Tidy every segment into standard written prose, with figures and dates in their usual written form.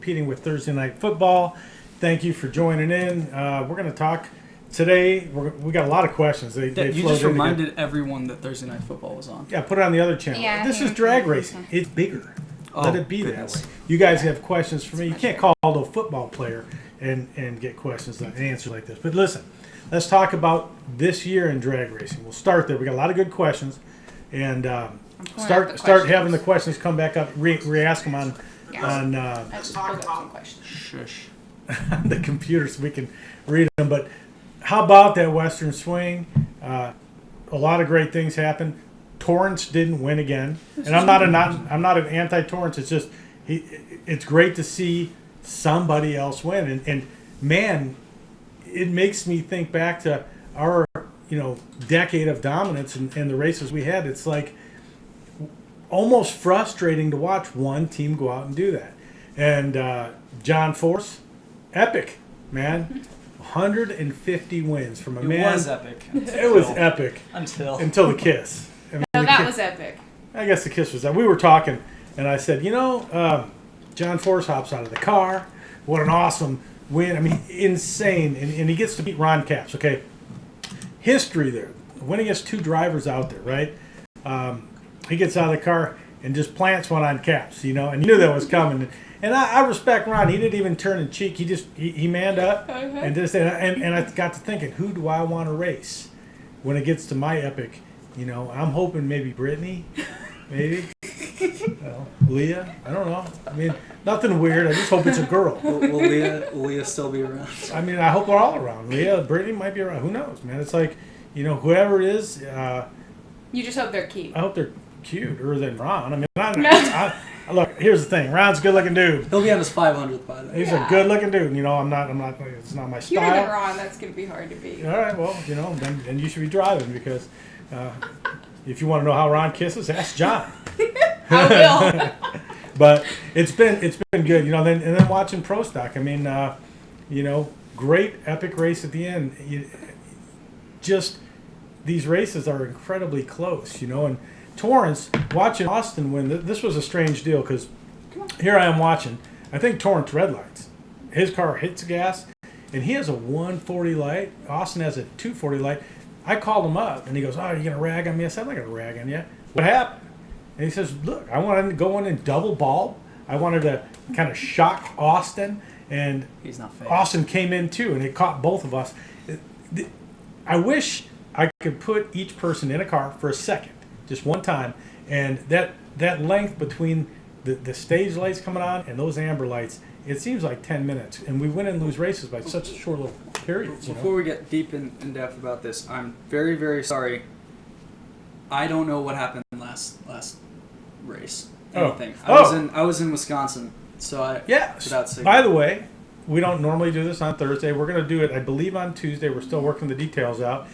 competing with Thursday Night Football. Thank you for joining in. We're going to talk today. We got a lot of questions. You just reminded everyone that Thursday Night Football was on. Yeah, put it on the other channel. Yeah, this is drag racing. It's bigger. Let it be goodness. that way. You guys have questions for me. You can't call a football player and get questions and answers like this. But listen, let's talk about this year in drag racing. We'll start there. We got a lot of good questions, and start having the questions come back up. Re-ask them on let's talk about questions. Shush. the computer so we can read them. But how about that Western Swing? A lot of great things happened. Torrance didn't win again, and I'm not an anti-Torrance. It's just it's great to see somebody else win, and man, it makes me think back to our decade of dominance and the races we had. It's like almost frustrating to watch one team go out and do that. And John Force, epic, man. 150 wins from a man. It was epic. It was epic until the kiss. I mean, No, that was epic. I guess the kiss was that. We were talking, and I said, John Force hops out of the car. What an awesome win. I mean, insane. And he gets to beat Ron Capps. Okay, history there. Winning against two drivers out there, right? He gets out of the car and just plants one on Capps, and you knew that was coming. And I respect Ron. He didn't even turn a cheek. He manned up and just and I got to thinking, who do I want to race when it gets to my epic? I'm hoping maybe Brittany, maybe Leah. I don't know. I mean, nothing weird. I just hope it's a girl. Will Leah still be around? I mean, I hope we're all around. Leah, Brittany might be around. Who knows, man? It's like, whoever it is. You just hope they're cute. I hope they're cuter than Ron. I mean, look, here's the thing. Ron's a good-looking dude. He'll be on his 500th by then. He's a good-looking dude. I'm not. It's not my style. Cuter than Ron, that's gonna be hard to beat. All right. Well, then you should be driving because if you want to know how Ron kisses, ask John. I will. But it's been good. Then watching Pro Stock. I mean, great epic race at the end. Just these races are incredibly close. And Torrance, watching Austin win, this was a strange deal because here I am watching. I think Torrance red lights. His car hits gas, and he has a 140 light. Austin has a 240 light. I called him up, and he goes, "Oh, are you going to rag on me?" I said, "I'm not going to rag on you." What happened? And he says, "Look, I wanted to go in and double bulb. I wanted to kind of shock Austin, and he's not fair. Austin came in too, and it caught both of us." I wish I could put each person in a car for a second. Just one time, and that length between the stage lights coming on and those amber lights, it seems like 10 minutes, and we win and lose races by such short little periods. Before we get deep in depth about this, I'm very, very sorry. I don't know what happened last race. Anything. I was in Wisconsin, so By the way, we don't normally do this on Thursday. We're going to do it, I believe, on Tuesday. We're still working the details out.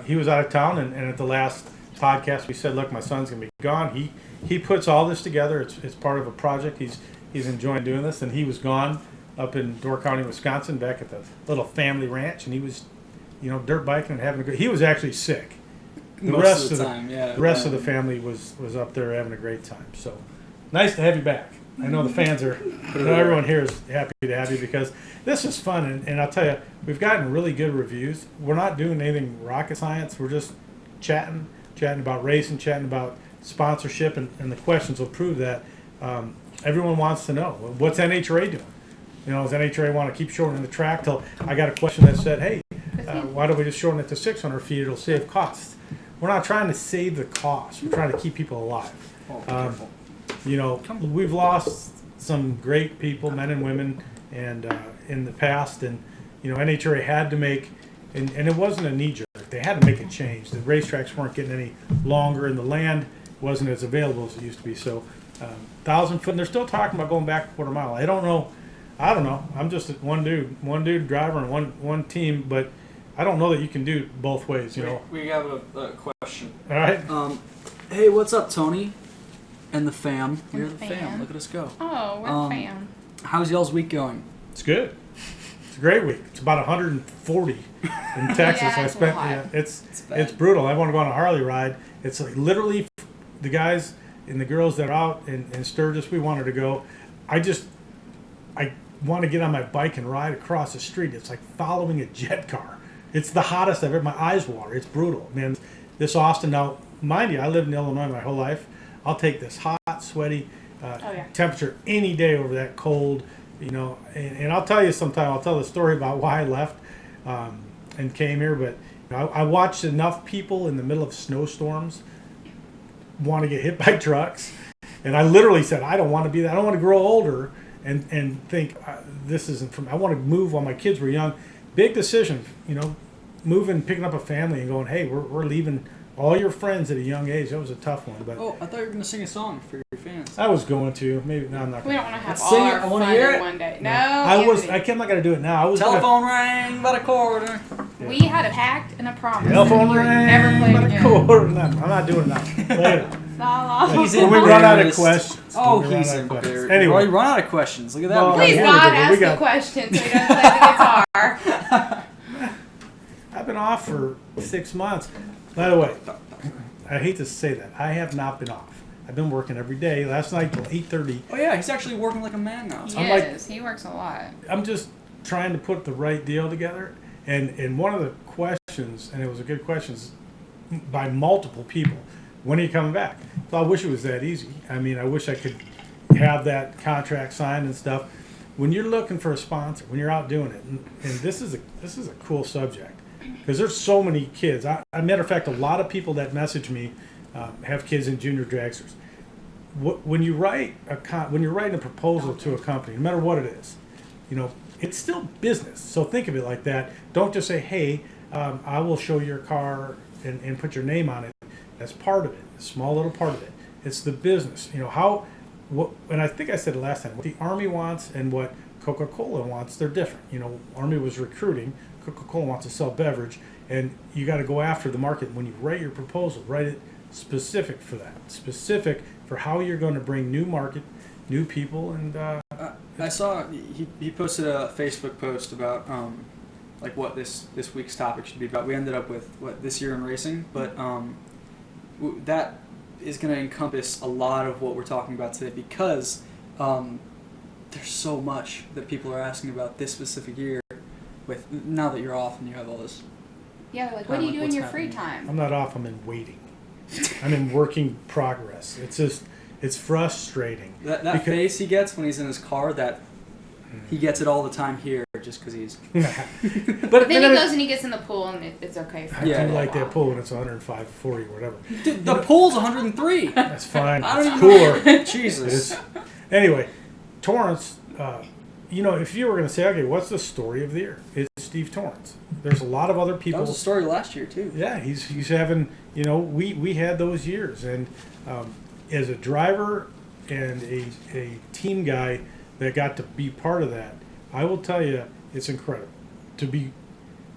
He was out of town, and at the last podcast we said, look, my son's gonna be gone. He puts all this together. It's part of a project. He's enjoying doing this, and he was gone up in Door County, Wisconsin, back at the little family ranch, and he was dirt biking and having a good. He was actually sick. The rest of the family was up there having a great time. So nice to have you back. I know the fans are. Everyone here is happy to have you because this is fun, and I'll tell you, we've gotten really good reviews. We're not doing anything rocket science. We're just chatting about racing, chatting about sponsorship, and the questions will prove that. Everyone wants to know, what's NHRA doing? Does NHRA want to keep shortening the track? Till I got a question that said, hey, why don't we just shorten it to 600 feet? It'll save costs. We're not trying to save the cost. We're trying to keep people alive. We've lost some great people, men and women, and in the past, and NHRA had to make, and it wasn't a knee jerk. They had to make a change. The racetracks weren't getting any longer, and the land wasn't as available as it used to be. So, 1,000 foot, and they're still talking about going back a quarter mile. I don't know. I'm just one dude driver and one team, but I don't know that you can do both ways. We have a question. All right. Hey, what's up, Tony? And the fam. We're the fam. Look at us go. Oh, we're the fam. How's y'all's week going? It's good. It's a great week. It's about 140 in Texas. Yeah, I spent. It's brutal. I want to go on a Harley ride. It's like literally the guys and the girls that are out in Sturgis. We wanted to go. I want to get on my bike and ride across the street. It's like following a jet car. It's the hottest I've ever. My eyes water. It's brutal, man. This Austin now, mind you, I lived in Illinois my whole life. I'll take this hot, sweaty temperature any day over that cold, And I'll tell you sometime. I'll tell the story about why I left and came here. But I watched enough people in the middle of snowstorms want to get hit by trucks, and I literally said, I don't want to be that. I don't want to grow older and think this isn't for me. I want to move while my kids were young. Big decision, moving, picking up a family, and going, hey, we're leaving all your friends at a young age. That was a tough one. But I thought you were going to sing a song for your fans. I was going to. Maybe no, I'm not. We don't want to have Let's all sing our it. I wanna fun hear in it. one day. No, I'm not going to do it now. I was Telephone rang by the corner. We had a pact and a promise. Telephone that we would ring. never play by the again. cord. No, I'm not doing it now. Later. He's When we run out of embarrassed. questions. Oh, When we run he's out of questions. embarrassed. Anyway. Well, you run out of questions. Look at that. Well, Please, here we God, go. We ask got- the question so he doesn't play the guitar. I've been off for 6 months. By the way, I hate to say that. I have not been off. I've been working every day. Last night till 8:30. Oh, yeah, he's actually working like a man now. Yes, he works a lot. I'm just trying to put the right deal together. And one of the questions, and it was a good question, by multiple people, when are you coming back? So I wish it was that easy. I mean, I wish I could have that contract signed and stuff. When you're looking for a sponsor, when you're out doing it, and this is a cool subject, because there's so many kids. Matter of fact, a lot of people that message me have kids in junior dragsters. When you're writing a proposal to a company, no matter what it is, it's still business. So think of it like that. Don't just say, hey, I will show your car and put your name on it. That's part of it, a small little part of it. It's the business. And I think I said it last time, what the Army wants and what Coca-Cola wants, they're different. Army was recruiting, Coca-Cola wants to sell beverage, and you got to go after the market. When you write your proposal, write it specific for that, specific for how you're going to bring new market, new people, and I saw he posted a Facebook post about like what this week's topic should be about. We ended up with what this year in racing, but that is going to encompass a lot of what we're talking about today because there's so much that people are asking about this specific year. With now that you're off and you have all this. Yeah, they're like, what do you do in what's your happening? free time? I'm not off, I'm in waiting. I'm in working progress. It's frustrating. That face he gets when he's in his car, that he gets it all the time here just because he's... But then he goes and he gets in the pool and it's okay for I him. Yeah, do yeah. like that pool when it's 105, 40, or whatever. Dude, the pool's 103! That's fine. I don't It's even cooler. Jesus. Anyway, Torrance, if you were going to say, okay, what's the story of the year? It's Steve Torrance. There's a lot of other people. That was a story last year, too. Yeah, he's having, we had those years. And as a driver and a team guy that got to be part of that, I will tell you, it's incredible. To be,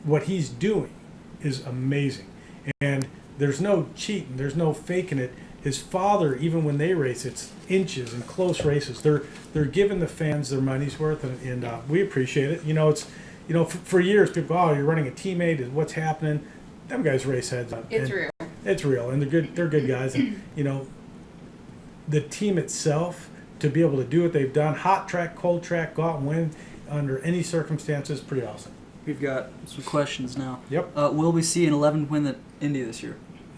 what he's doing is amazing. And there's no cheating, there's no faking it. His father, even when they race, it's inches and close races. They're giving the fans their money's worth, and we appreciate it. It's for years people go, oh, you're running a teammate, what's happening? Them guys race heads up. It's and real. It's real, and they're good guys. And the team itself, to be able to do what they've done, hot track, cold track, go out and win under any circumstances, pretty awesome. We've got some questions now. Yep. Will we see an 11 win at Indy this year?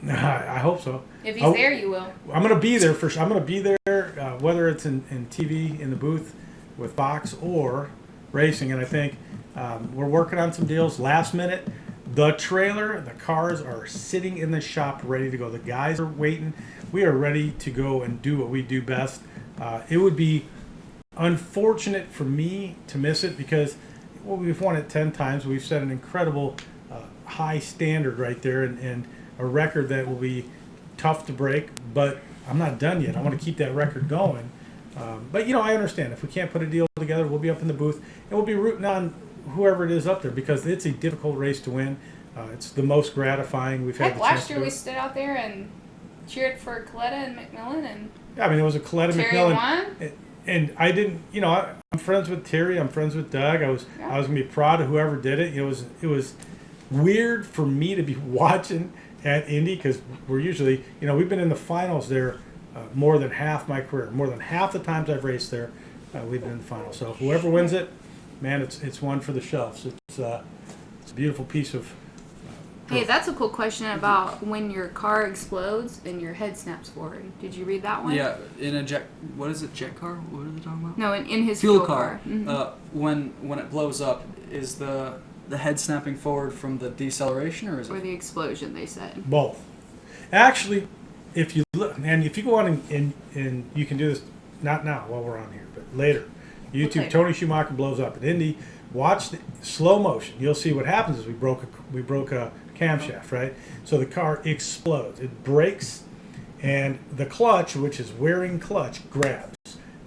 I hope so. If he's there, you will. I'm going to be there for sure. I'm going to be there, whether it's in TV, in the booth with Fox or racing. And I think we're working on some deals last minute. The trailer, the cars are sitting in the shop ready to go. The guys are waiting. We are ready to go and do what we do best. It would be unfortunate for me to miss it because we've won it 10 times. We've set an incredible high standard right there and a record that will be tough to break, but I'm not done yet. I want to keep that record going. But, I understand. If we can't put a deal together, we'll be up in the booth, and we'll be rooting on whoever it is up there because it's a difficult race to win. It's the most gratifying we've had. Heck, last year we stood out there and cheered for Coletta and McMillan, and Yeah, I mean, it was a Coletta Terry McMillan. won. And I didn't, I'm friends with Terry. I'm friends with Doug. I was gonna be proud of whoever did it. It was weird for me to be watching at Indy because we're usually, we've been in the finals there more than half my career. More than half the times I've raced there, leave it in the final. So whoever wins it, man, it's one for the shelves. It's a beautiful piece of. Hey, that's a cool question about when your car explodes and your head snaps forward. Did you read that one? Yeah, in a jet. What is it? Jet car? What are they talking about? No, in his Fuel fuel car. Mm-hmm. When it blows up, is the head snapping forward from the deceleration, or is Or it? the explosion, they said. Both. Actually, if you look, and if you go on and you can do this, not now while we're on here, but later. YouTube, later? Tony Schumacher blows up at Indy. Watch the slow motion. You'll see what happens is we broke a camshaft, right? So the car explodes. It breaks, and the clutch, which is wearing clutch, grabs,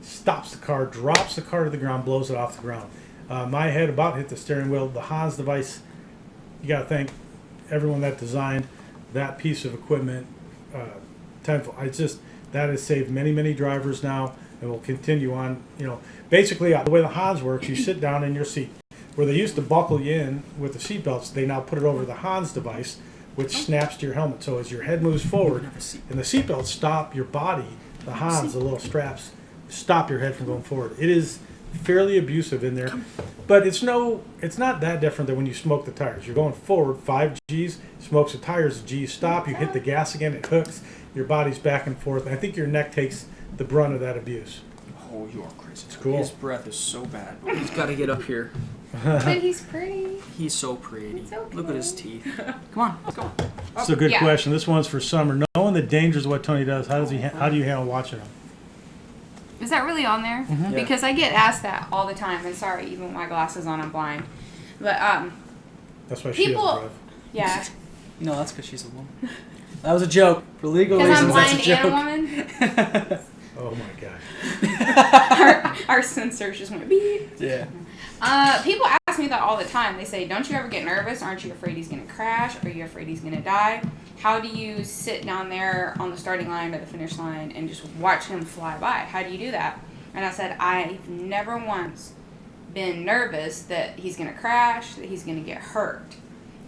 stops the car, drops the car to the ground, blows it off the ground. My head about hit the steering wheel. The Hans device, you got to thank everyone that designed that piece of equipment tenfold. That has saved many drivers now, and will continue on. Basically the way the Hans works, you sit down in your seat. Where they used to buckle you in with the seat belts, they now put it over the Hans device, which snaps to your helmet. So as your head moves forward, and the seat belts stop your body, the Hans, the little straps, stop your head from going forward. It is fairly abusive in there, but it's not that different than when you smoke the tires. You're going forward 5 G's, smokes the tires, the G's stop, you hit the gas again, it hooks, your body's back and forth. I think your neck takes the brunt of that abuse. Oh, you are crazy. It's cool. His breath is so bad. He's got to get up here. But he's pretty. He's so pretty. It's okay. Look at his teeth. Come on, let's go. It's a good Yeah. question. This one's for Summer. Knowing the dangers of what Tony does, how do you handle watching him? Is that really on there? Mm-hmm. Yeah. Because I get asked that all the time. And sorry, even with my glasses on, I'm blind. But That's why she People- doesn't drive. yeah, No, that's because she's a woman. That was a joke. For legal because I'm reasons, blind that's a joke. and a woman. Oh my gosh. our sensors just went beep. Yeah. People ask me that all the time. They say, "Don't you ever get nervous? Aren't you afraid he's gonna crash? Are you afraid he's gonna die? How do you sit down there on the starting line or the finish line and just watch him fly by? How do you do that?" And I said, I've never once been nervous that he's gonna crash, that he's gonna get hurt.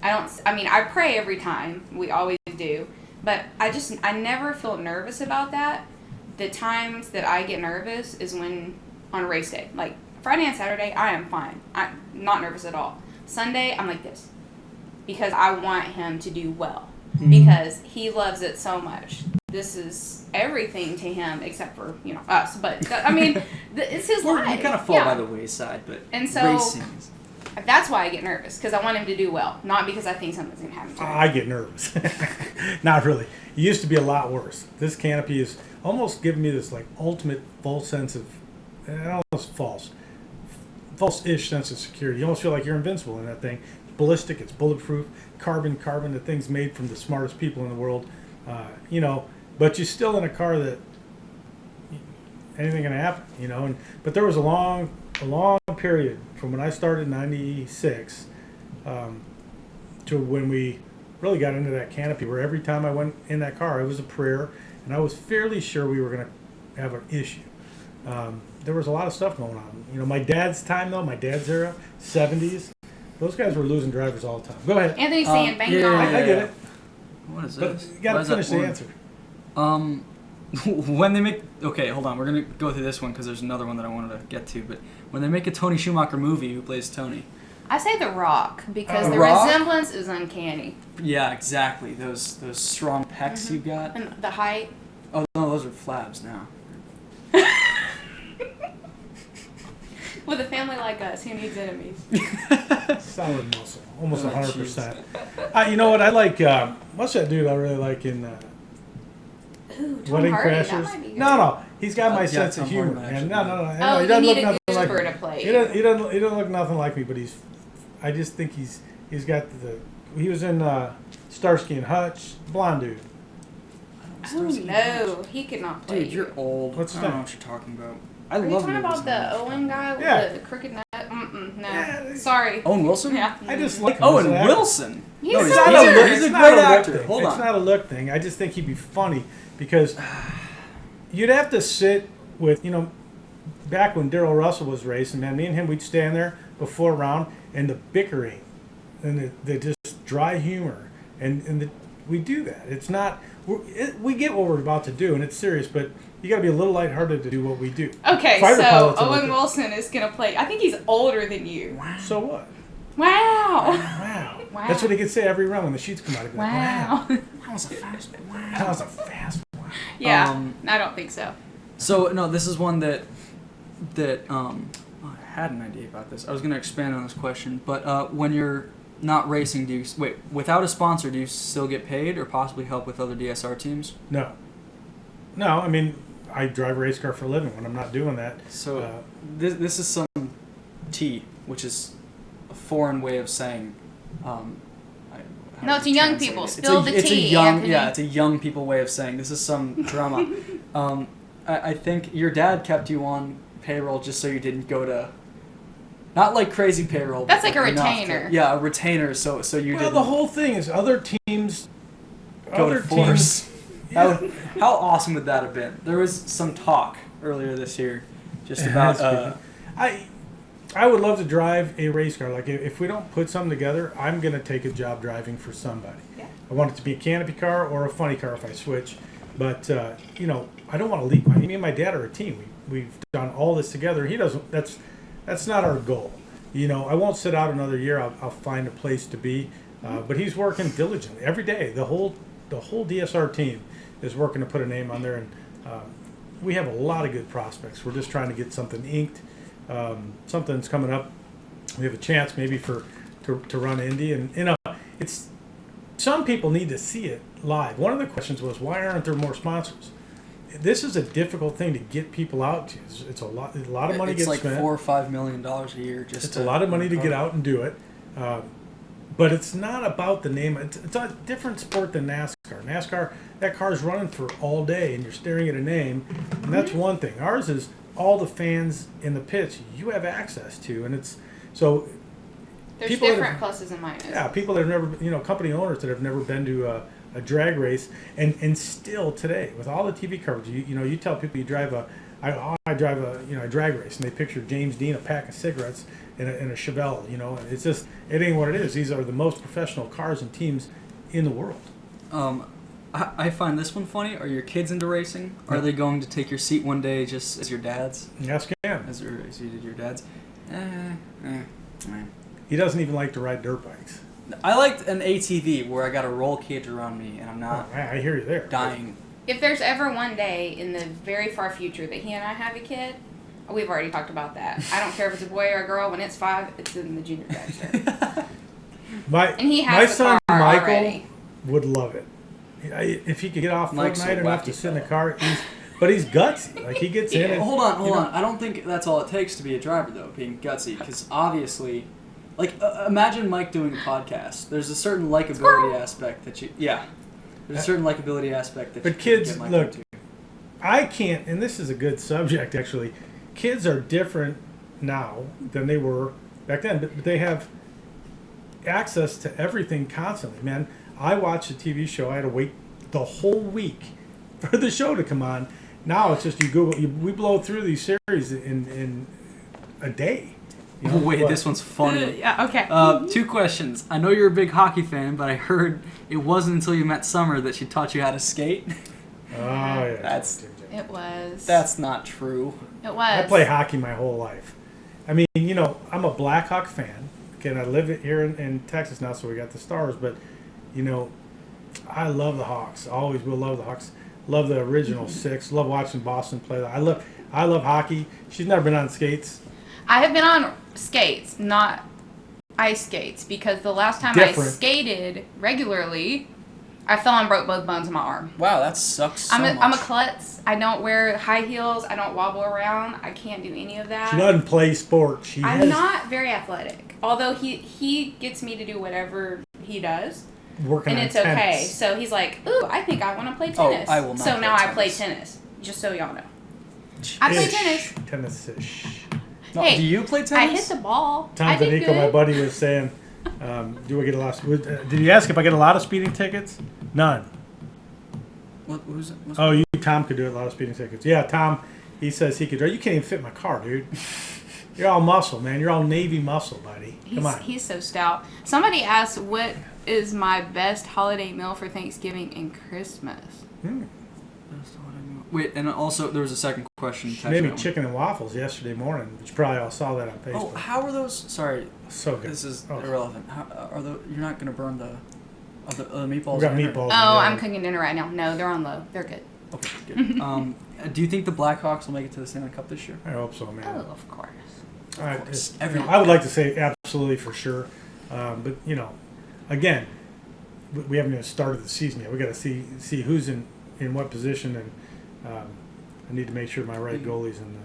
I pray every time. We always do. But I never feel nervous about that. The times that I get nervous is when on race day. Like Friday and Saturday, I am fine. I'm not nervous at all. Sunday, I'm like this. Because I want him to do well. Because he loves it so much. This is everything to him except for, us. But, it's his life. We kind of fall by the wayside, but And so- racing is... That's why I get nervous. Because I want him to do well. Not because I think something's going to happen to him. I get nervous. Not really. It used to be a lot worse. This canopy is almost giving me this like ultimate false sense of, almost false-ish sense of security. You almost feel like you're invincible in that thing. It's ballistic. It's bulletproof. Carbon. The thing's made from the smartest people in the world. But you're still in a car that anything can happen. But there was a long period from when I started in '96 to when we really got into that canopy, where every time I went in that car, it was a prayer, and I was fairly sure we were going to have an issue. There was a lot of stuff going on. My dad's time, though, my dad's era, 70s, those guys were losing drivers all the time. Go ahead. Anthony's saying, bang yeah. on. I get it. What is But this? you got Why to is that finish the orange? answer. When they make... Okay, hold on. We're going to go through this one because there's another one that I wanted to get to. But when they make a Tony Schumacher movie, who plays Tony? I say The Rock because The the Rock? resemblance is uncanny. Yeah, exactly. Those strong pecs you've got. And the height. Oh, no, those are flabs now. With a family like us, who needs enemies? Solid muscle. Almost Oh, 100%. You know what? I like, what's that dude I really like in Ooh, Tom Wedding Hardy, Crashers? that might be good. No. He's got my Yeah, sense of Tom humor. Hardy, Man. actually. No. Oh, He you doesn't need look a nothing like goober me. to play. He doesn't look nothing like me, but I just think he's got he was in Starsky and Hutch, blonde dude. Oh no, he could not play. Dude, you're old. What's I his don't know name? what you're talking about. I Are you love talking movies about the now. Owen guy with Yeah. the crooked neck? No. Yeah. Sorry. Owen Wilson? Yeah. I just like him. Owen as an actor. Wilson. He's no, so he's, good. he's a It's great not a look actor. thing. Hold It's on. not a look thing. I just think he'd be funny because you'd have to sit with, back when Darrell Russell was racing, man, me and him, we'd stand there before a round and the bickering and the just dry humor and we do that. It's not. We get what we're about to do, and it's serious, but you got to be a little lighthearted to do what we do. Okay, Fighter so pilots are Owen like Wilson is gonna play. I think he's older than you. Wow. So what? Wow. Wow. Wow. That's what he can say every round when the sheets come out. He'd be like, Wow. That was a fast one. That was a fast one. Yeah. I don't think so. So no, this is one that I had an idea about this. I was going to expand on this question, but when you're not racing, do you without a sponsor? Do you still get paid or possibly help with other DSR teams? No. I mean, I drive a race car for a living when I'm not doing that. So this is some tea, which is a foreign way of saying. No, it's a young translate people. it? Spill the it's a tea, young, Anthony. yeah, it's a young people way of saying this is some drama. I think your dad kept you on payroll just so you didn't go to, not like crazy payroll. That's but like a enough retainer. Yeah, a retainer. So you Well, didn't the whole thing is other teams go to force. Yeah. How awesome would that have been? There was some talk earlier this year, just about. I would love to drive a race car. Like if we don't put something together, I'm gonna take a job driving for somebody. Yeah. I want it to be a canopy car or a funny car if I switch. But I don't want to leave. Me and my dad are a team. We've done all this together. He doesn't. That's not our goal. I won't sit out another year. I'll find a place to be. But he's working diligently every day. The whole DSR team is working to put a name on there, and we have a lot of good prospects. We're just trying to get something inked. Something's coming up. We have a chance maybe to run Indy, and it's some people need to see it live. One of the questions was, why aren't there more sponsors? This is a difficult thing to get people out to. It's a lot of money gets like spent. $4 or $5 million a year. It's a lot of money to get out and do it. But it's not about the name. It's a different sport than NASCAR. NASCAR, that car's running for all day, and you're staring at a name, and that's one thing. Ours is all the fans in the pits you have access to, and it's so. There's people that different have- pluses and minuses. Yeah, people that have never, company owners that have never been to a drag race, and still today with all the TV coverage, you tell people you drive I drive a drag race, and they picture James Dean, a pack of cigarettes, in a Chevelle. It's just, it ain't what it is. These are the most professional cars and teams in the world. I find this one funny. Are your kids into racing? Are they going to take your seat one day just as your dad's? Yes, Cam. As you did your dad's? He doesn't even like to ride dirt bikes. I liked an ATV where I got a roll cage around me and I'm not I hear you there. dying. If there's ever one day in the very far future that he and I have a kid, we've already talked about that. I don't care if it's a boy or a girl. When it's 5, it's in the junior dragster. And he has my the son car Michael already. would love it. If he could get off Mike's night a enough to wacky sit in the fella. car, but he's gutsy. Like he gets in and Hold on. I don't think that's all it takes to be a driver, though, being gutsy. Because obviously, imagine Mike doing a podcast. There's a certain likability aspect that you... Yeah. There's a certain likability aspect that you But kids, get Mike look, into. I can't, and this is a good subject actually. Kids are different now than they were back then, but they have access to everything constantly. Man, I watched a TV show. I had to wait the whole week for the show to come on. Now it's just you Google. We blow through these series in a day. Wait, this one's funny. Yeah, okay. 2 questions. I know you're a big hockey fan, but I heard it wasn't until you met Summer that she taught you how to skate. Oh yeah, It was. That's not true. It was. I play hockey my whole life. I mean, I'm a Blackhawk fan. Again, I live here in Texas now, so we got the Stars. But, I love the Hawks. Always will love the Hawks. Love the original 6. Love watching Boston play. I love hockey. She's never been on skates. I have been on skates, not ice skates, because the last time Different. I skated regularly, I fell and broke both bones in my arm. Wow, that sucks so much. I'm a klutz. I don't wear high heels. I don't wobble around. I can't do any of that. She doesn't play sports. I'm not very athletic. Although he gets me to do whatever he does, working and on it's tennis. okay. So he's like, "Ooh, I think I want to play tennis." I will not So play now I play tennis. tennis. Just so y'all know, I play tennis. Tennis-ish. No, Hey, do you play tennis? I hit the ball. Tom I did Danico, good. my buddy, was saying, do I get a lot? Did you ask if I get a lot of speeding tickets? None. Who's it? Oh, Tom could do a lot of speeding tickets. Yeah, Tom, he says he could drive. You can't even fit in my car, dude. You're all muscle, man. You're all Navy muscle, buddy. Come on. He's so stout. Somebody asked, what is my best holiday meal for Thanksgiving and Christmas? Wait, and also there was a second question. She made me chicken and waffles yesterday morning. You probably all saw that on Facebook. Oh, how are those? Sorry, So good. this is irrelevant. How, are the? You're not gonna burn the meatballs? We got in there? meatballs. Oh, I'm cooking dinner right now. No, they're on low. They're good. Okay, good. Do you think the Blackhawks will make it to the Stanley Cup this year? I hope so, man. Oh, of course. Everyone. I would like to say absolutely for sure, but again, we haven't even started the season yet. We got to see who's in what position, and I need to make sure my right goalie's in.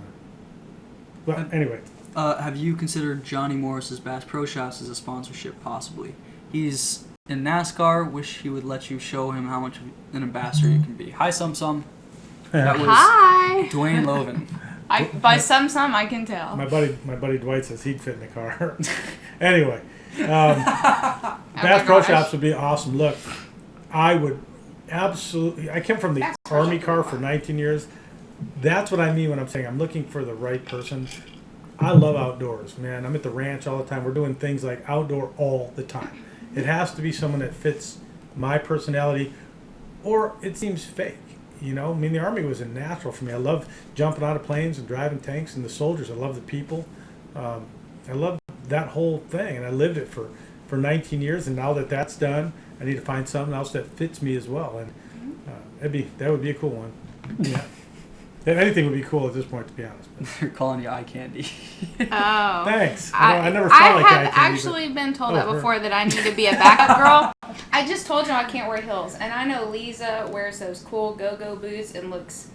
But anyway, have you considered Johnny Morris's Bass Pro Shops as a sponsorship? Possibly. He's in NASCAR. Wish he would let you show him how much of an ambassador you can be. Hi, Sum. That was Hi. Dwayne Loven. By some I can tell. my buddy Dwight says he'd fit in the car. Anyway, Bass Pro gosh. Shops would be awesome. Look, I would absolutely. I came from the Bass Pro Army Shop car would be for fun. 19 years. That's what I mean when I'm saying I'm looking for the right person. I love outdoors, man. I'm at the ranch all the time. We're doing things like outdoor all the time. It has to be someone that fits my personality, or it seems fake. I mean, the Army was a natural for me. I love jumping out of planes and driving tanks and the soldiers. I love the people. I love that whole thing, and I lived it for 19 years. And now that that's done, I need to find something else that fits me as well. And that would be a cool one. Yeah, anything would be cool at this point, to be honest. They're calling you eye candy. Oh. Thanks. I never felt like I have eye candy, actually been told Oh, that her. before, that I need to be a backup girl. I just told you I can't wear heels, and I know Lisa wears those cool go-go boots and looks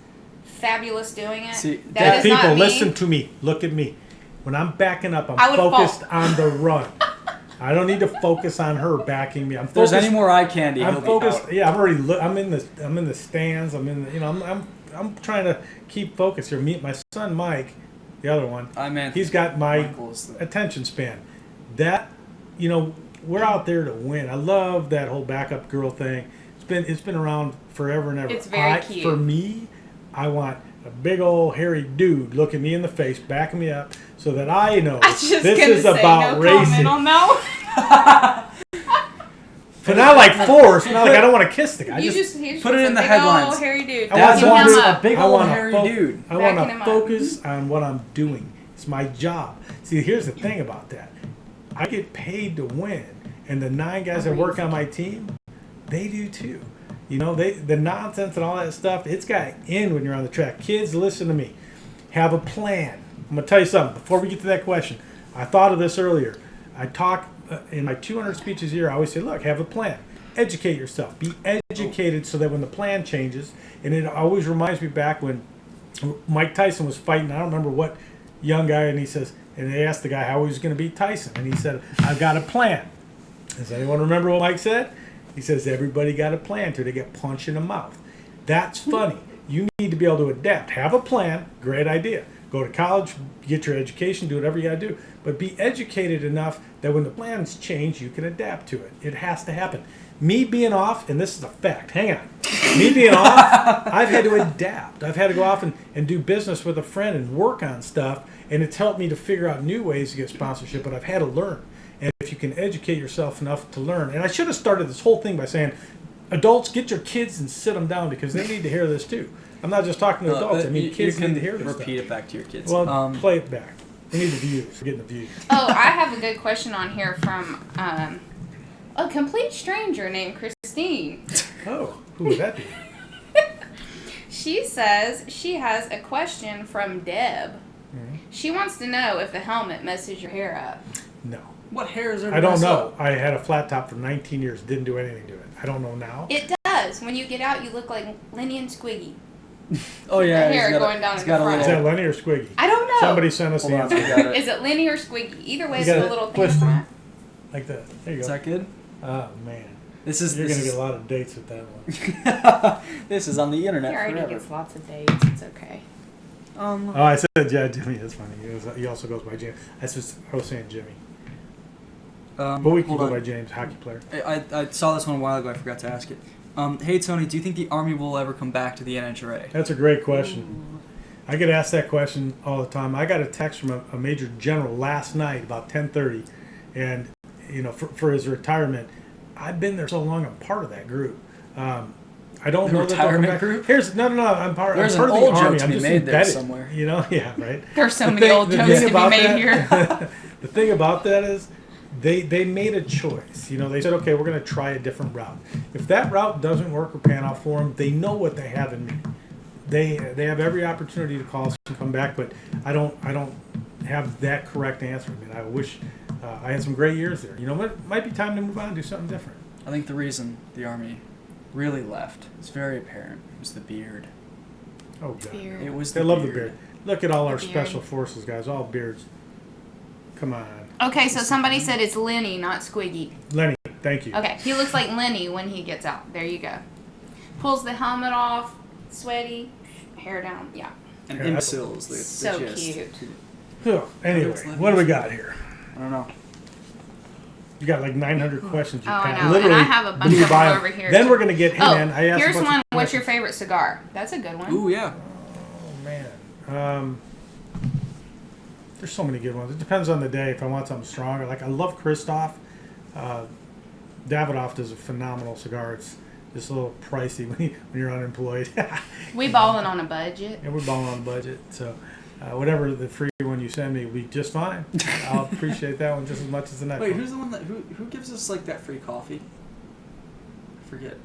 fabulous doing it. See, that is People, not me. listen to me. Look at me. When I'm backing up, I I'm would focused fall. on the run. I don't need to focus on her backing me. I'm If there's focused. any more eye candy, I'm he'll focused. be out. Yeah, I'm already. I'm in the stands. I'm in the. I'm trying to keep focus here. My son Mike, the other one. He's got my Michael's the- attention span. That, we're out there to win. I love that whole backup girl thing. It's been around forever and ever. It's very cute. For me, I want a big old hairy dude looking me in the face, backing me up, so that I know I was just this gonna is say, about no racing. comment on that But not like force. Not like I don't want to kiss the guy. one. He's just put it in the big headlines. Old hairy dude. I That's want Backing to him a up. big I old wanna hairy dude. I want Backing him to up. focus on what I'm doing. It's my job. See, here's the thing about that. I get paid to win, and the 9 guys that work on my team, they do too. The nonsense and all that stuff, it's got to end when you're on the track. Kids, listen to me. Have a plan. I'm going to tell you something. Before we get to that question, I thought of this earlier. I talk in my 200 speeches a year, I always say, look, have a plan. Educate yourself. Be educated so that when the plan changes, and it always reminds me back when Mike Tyson was fighting, I don't remember what young guy, and he says, and they asked the guy how he was going to beat Tyson, and he said, I've got a plan. Does anyone remember what Mike said? He says, everybody got a plan till they get punched in the mouth. That's funny. You need to be able to adapt. Have a plan. Great idea. Go to college, get your education, do whatever you got to do. But be educated enough that when the plans change, you can adapt to it. It has to happen. Me being off, and this is a fact, hang on. Me being off, I've had to adapt. I've had to go off and do business with a friend and work on stuff, and it's helped me to figure out new ways to get sponsorship, but I've had to learn. And if you can educate yourself enough to learn, and I should have started this whole thing by saying, adults, get your kids and sit them down because they need to hear this too. I'm not just talking to adults. I mean, kids need to hear this repeat stuff. it back to your kids. Well, play it back. We need the views. We're getting the views. Oh, I have a good question on here from a complete stranger named Christine. Oh, who would that be? She says she has a question from Deb. Mm-hmm. She wants to know if the helmet messes your hair up. No. What hair is there? I don't know. I had a flat top for 19 years. Didn't do anything to it. I don't know now. It does. When you get out, you look like Lenny and Squiggy. Oh yeah, The hair he's got going a, down he's in got the a front. Is little. that Lenny or Squiggy? I don't know. Somebody sent us the Hold on, answer. we got it. Is it Lenny or Squiggy? Either way, You it's a gotta little thing twist in it. front. Like that. There you Is go. that good? Oh, man. This is You're this going to is, get a lot of dates with that one. this is on the internet He already forever. gets lots of dates. It's okay. Oh, I said, yeah, Jimmy. That's funny. He also goes by James. I was saying Jimmy. But we can hold go on. by James, hockey player. I saw this one a while ago. I forgot to ask it. Hey Tony, do you think the Army will ever come back to the NHRA? That's a great question. I get asked that question all the time. I got a text from a major general last night about 10:30, and for his retirement. I've been there so long. I'm part of that group. I don't The know that they'll come retirement back. group? No. I'm part. There's I'm part an of the old joke army. to I'm be just made there embedded. somewhere. Yeah, right. There's so many old jokes to be about made that- here. The thing about that is, they made a choice. They said, okay, we're going to try a different route. If that route doesn't work or pan out for them, they know what they have in me. They have every opportunity to call us and come back, but I don't have that correct answer. I mean, I wish I had some great years there. It might be time to move on and do something different. I think the reason the Army really left is very apparent. It was the beard. Oh God, Beard. It was they the love beard. the beard. Look at all our The beard. special forces guys, all beards. Come on, Okay, so somebody said it's Lenny, not Squiggy. Lenny. Thank you. Okay, he looks like Lenny when he gets out. There you go. Pulls the helmet off, sweaty, hair down. Yeah, An Yeah, imbecile is the so gist. cute. Anyway, what do we got here? I don't know. You got like 900 questions. You Oh, I passed. know, Literally, and I have a bunch blew of them by 'em. over here, Then too. we're gonna get him Oh, in. I asked here's a bunch one. of What's your questions. favorite cigar? That's a good one. Ooh, yeah. Oh man, there's so many good ones. It depends on the day. If I want something stronger, like I love Christoph. Davidoff does a phenomenal cigar. It's just a little pricey when you're unemployed. We balling on a budget. And we're balling on the budget, so whatever the free one you send me will be just fine. I'll appreciate that one just as much as the next Wait, one. who's the one that who gives us like that free coffee? I forget.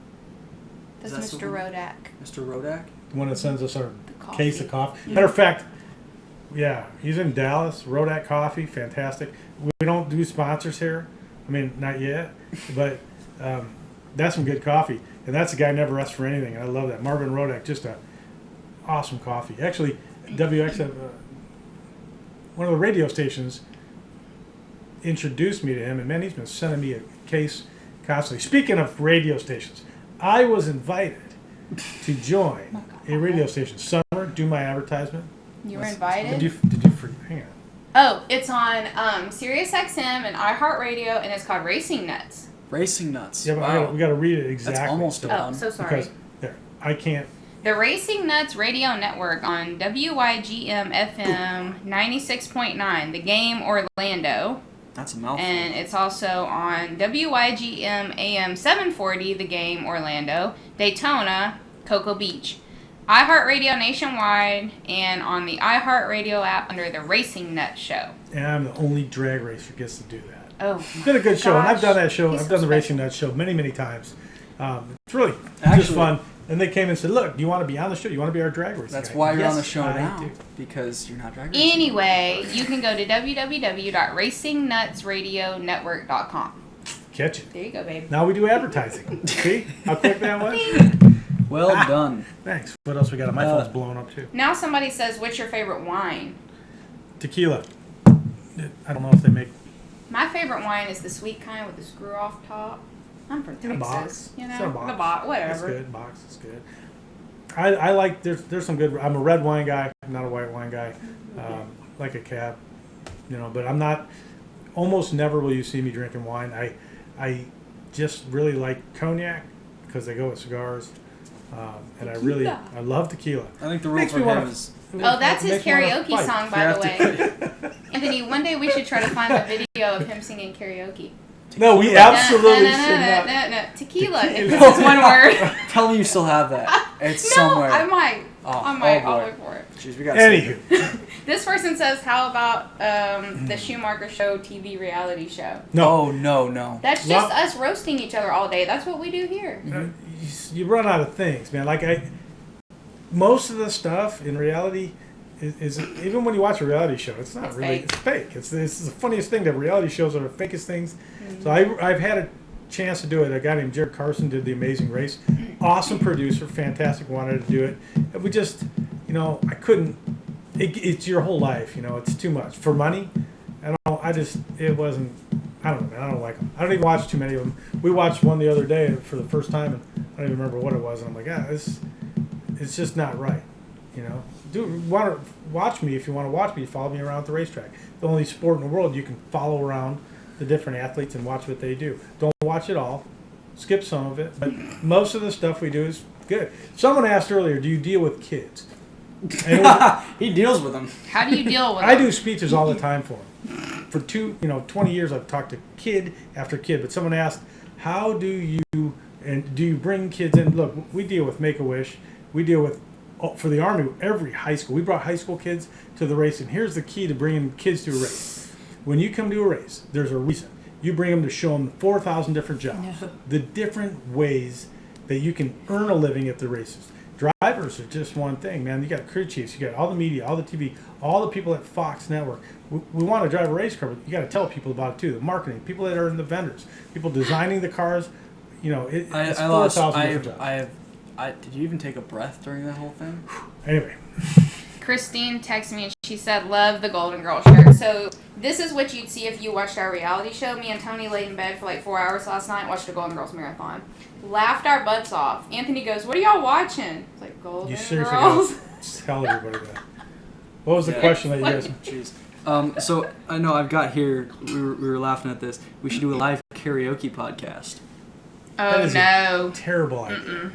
That's Is that Mr. someone? Rodak. Mr. Rodak? The one that sends us our coffee. case of coffee. Matter of fact, yeah, he's in Dallas. Rodak Coffee, fantastic. We don't do sponsors here. I mean, not yet, but that's some good coffee. And that's a guy who never asked for anything, and I love that. Marvin Rodak, just a awesome coffee. Actually, WX, one of the radio stations, introduced me to him, and man, he's been sending me a case constantly. Speaking of radio stations, I was invited to join a radio station. Summer, do my advertisement. You were Did invited? you hang on. Oh, it's on Sirius XM and iHeartRadio, and it's called Racing Nuts. Racing Nuts. Yeah, but Wow. we got to read it exactly. That's almost so- done. Oh, so sorry. Because there, I can't. The Racing Nuts Radio Network on WYGM FM 96.9, The Game Orlando. That's a mouthful. And it's also on WYGM AM 740, The Game Orlando, Daytona, Cocoa Beach. iHeartRadio nationwide, and on the iHeartRadio app under the Racing Nuts Show. And I'm the only drag racer who gets to do that. Oh, It's been a good show, and I've done that show. He's I've so done the Racing special. Nuts show many, many times. It's really just Actually- fun. And they came and said, "Look, do you want to be on the show? You want to be our drag racer?" That's guy?" why you're on the Yes, show I now. do. Because you're not drag racing. Anyway, you can go to www.racingnutsradionetwork.com. Catch it. There you go, babe. Now we do advertising. See how quick that was? Well done. Thanks. What else we got? My phone's blowing up too. Now somebody says, what's your favorite wine? Tequila. I don't know if they make My favorite wine is the sweet kind with the screw off top. I'm from in a Texas. box. You It's know, in a box. the box, It's whatever. good. Box is good. I like. There's some good. I'm a red wine guy. I'm not a white wine guy. Like a cab, But I'm not. Almost never will you see me drinking wine. I just really like cognac because they go with cigars, and Tequila. I love tequila. I think the rule Makes for me wanna- him is Oh, that's his Makes me wanna karaoke fight. song, you by have the to way. Anthony, one day we should try to find a video of him singing karaoke. No, we Tequila. absolutely should not. No. Tequila. It's Tequila. just one word. Tell me you still have that. It's No, somewhere. I might. Oh, I might. oh I'll boy. look for it. Jeez, we got Anywho, This person says, how about the Schumacher Show TV reality show? no, No. That's Well- just us roasting each other all day. That's what we do here. you run out of things, man. Most of the stuff in reality is even when you watch a reality show, it's not It's really. fake. It's fake. It's the funniest thing. That reality shows are the fakest things. So I've had a chance to do it. A guy named Jared Carson did The Amazing Race. Awesome producer, fantastic. Wanted to do it. And we just, I couldn't. It's your whole life. It's too much for money. It wasn't. I don't know, man. I don't like them. I don't even watch too many of them. We watched one the other day for the first time, and I don't even remember what it was. And I'm like, it's just not right. Want to watch me if you want to watch me. Follow me around at the racetrack. The only sport in the world you can follow around the different athletes and watch what they do. Don't watch it all. Skip some of it, but most of the stuff we do is good. Someone asked earlier, do you deal with kids? And it was, He deals with them. How do you deal with I them? do speeches all the time for them. For 20 years, I've talked to kid after kid. But someone asked, how do you bring kids in? Look, we deal with Make-A-Wish. We deal with, for the Army, every high school. We brought high school kids to the race. And here's the key to bringing kids to a race. When you come to a race, there's a reason. You bring them to show them 4,000 different jobs. Yeah. The different ways that you can earn a living at the races. Drivers are just one thing, man. You got crew chiefs, you got all the media, all the TV, all the people at Fox Network. We want to drive a race car, but you got to tell people about it too. The marketing, people that are in the vendors, people designing the cars. It's 4,000 different jobs. Did you even take a breath during that whole thing? Anyway, Christine texted me and she said, love the Golden Girl shirt. So this is what you'd see if you watched our reality show. Me and Tony laid in bed for like 4 hours last night, watched a Golden Girls marathon. Laughed our butts off. Anthony goes, what are y'all watching? It's like, Golden you seriously Girls. got to tell everybody that. What was the question that you guys... Jeez. So I know I've got here, we were laughing at this. We should do a live karaoke podcast. That Oh, is no. a terrible idea.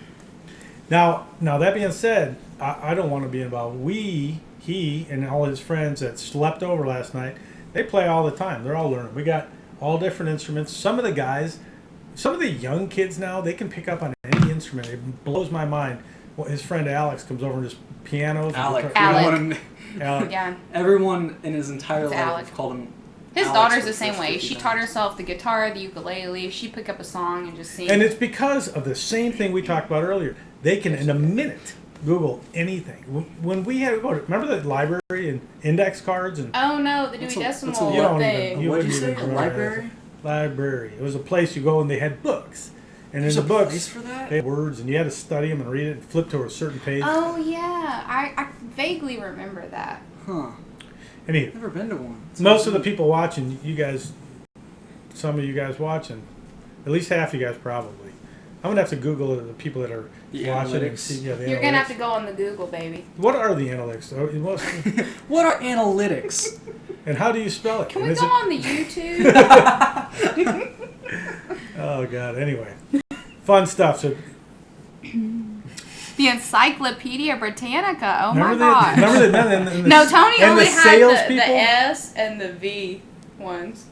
Now that being said, I don't want to be involved. He and all his friends that slept over last night, they play all the time. They're all learning. We got all different instruments. Some of the young kids now, they can pick up on any instrument. It blows my mind. Well, his friend Alex comes over and just pianos. Alec. Alec. Alec. Yeah. Everyone in his entire It's life Alec. called him His Alex daughter's for the same first way. 50 She times. taught herself the guitar, the ukulele. She pick up a song and just sing. And it's because of the same thing we talked about earlier. They can, in a minute, Google anything. When we had to go to, remember the library and index cards and Oh no, the Dewey What's a- Decimal what's a- You don't thing. even- you What'd you wouldn't say? even A remember library? library. It was a place you go and they had books. And There's in the a books, place for that? they had words and you had to study them and read it and flip to a certain page. Oh yeah, I vaguely remember that. Huh. Anyway, Never been to one. It's most of the amazing. people watching, you guys, some of you guys watching, at least half of you guys probably. I'm gonna have to Google the people that are The watching and analytics. see. Yeah, the You're gonna have analytics. to go on the Google, baby. What are the analytics? What are analytics? And how do you spell it? Can And we is go it- on the YouTube? Oh God. Anyway, fun stuff. So The Encyclopedia Britannica. Oh my remember gosh. the No, Tony and only the had sales the people? S and the V ones.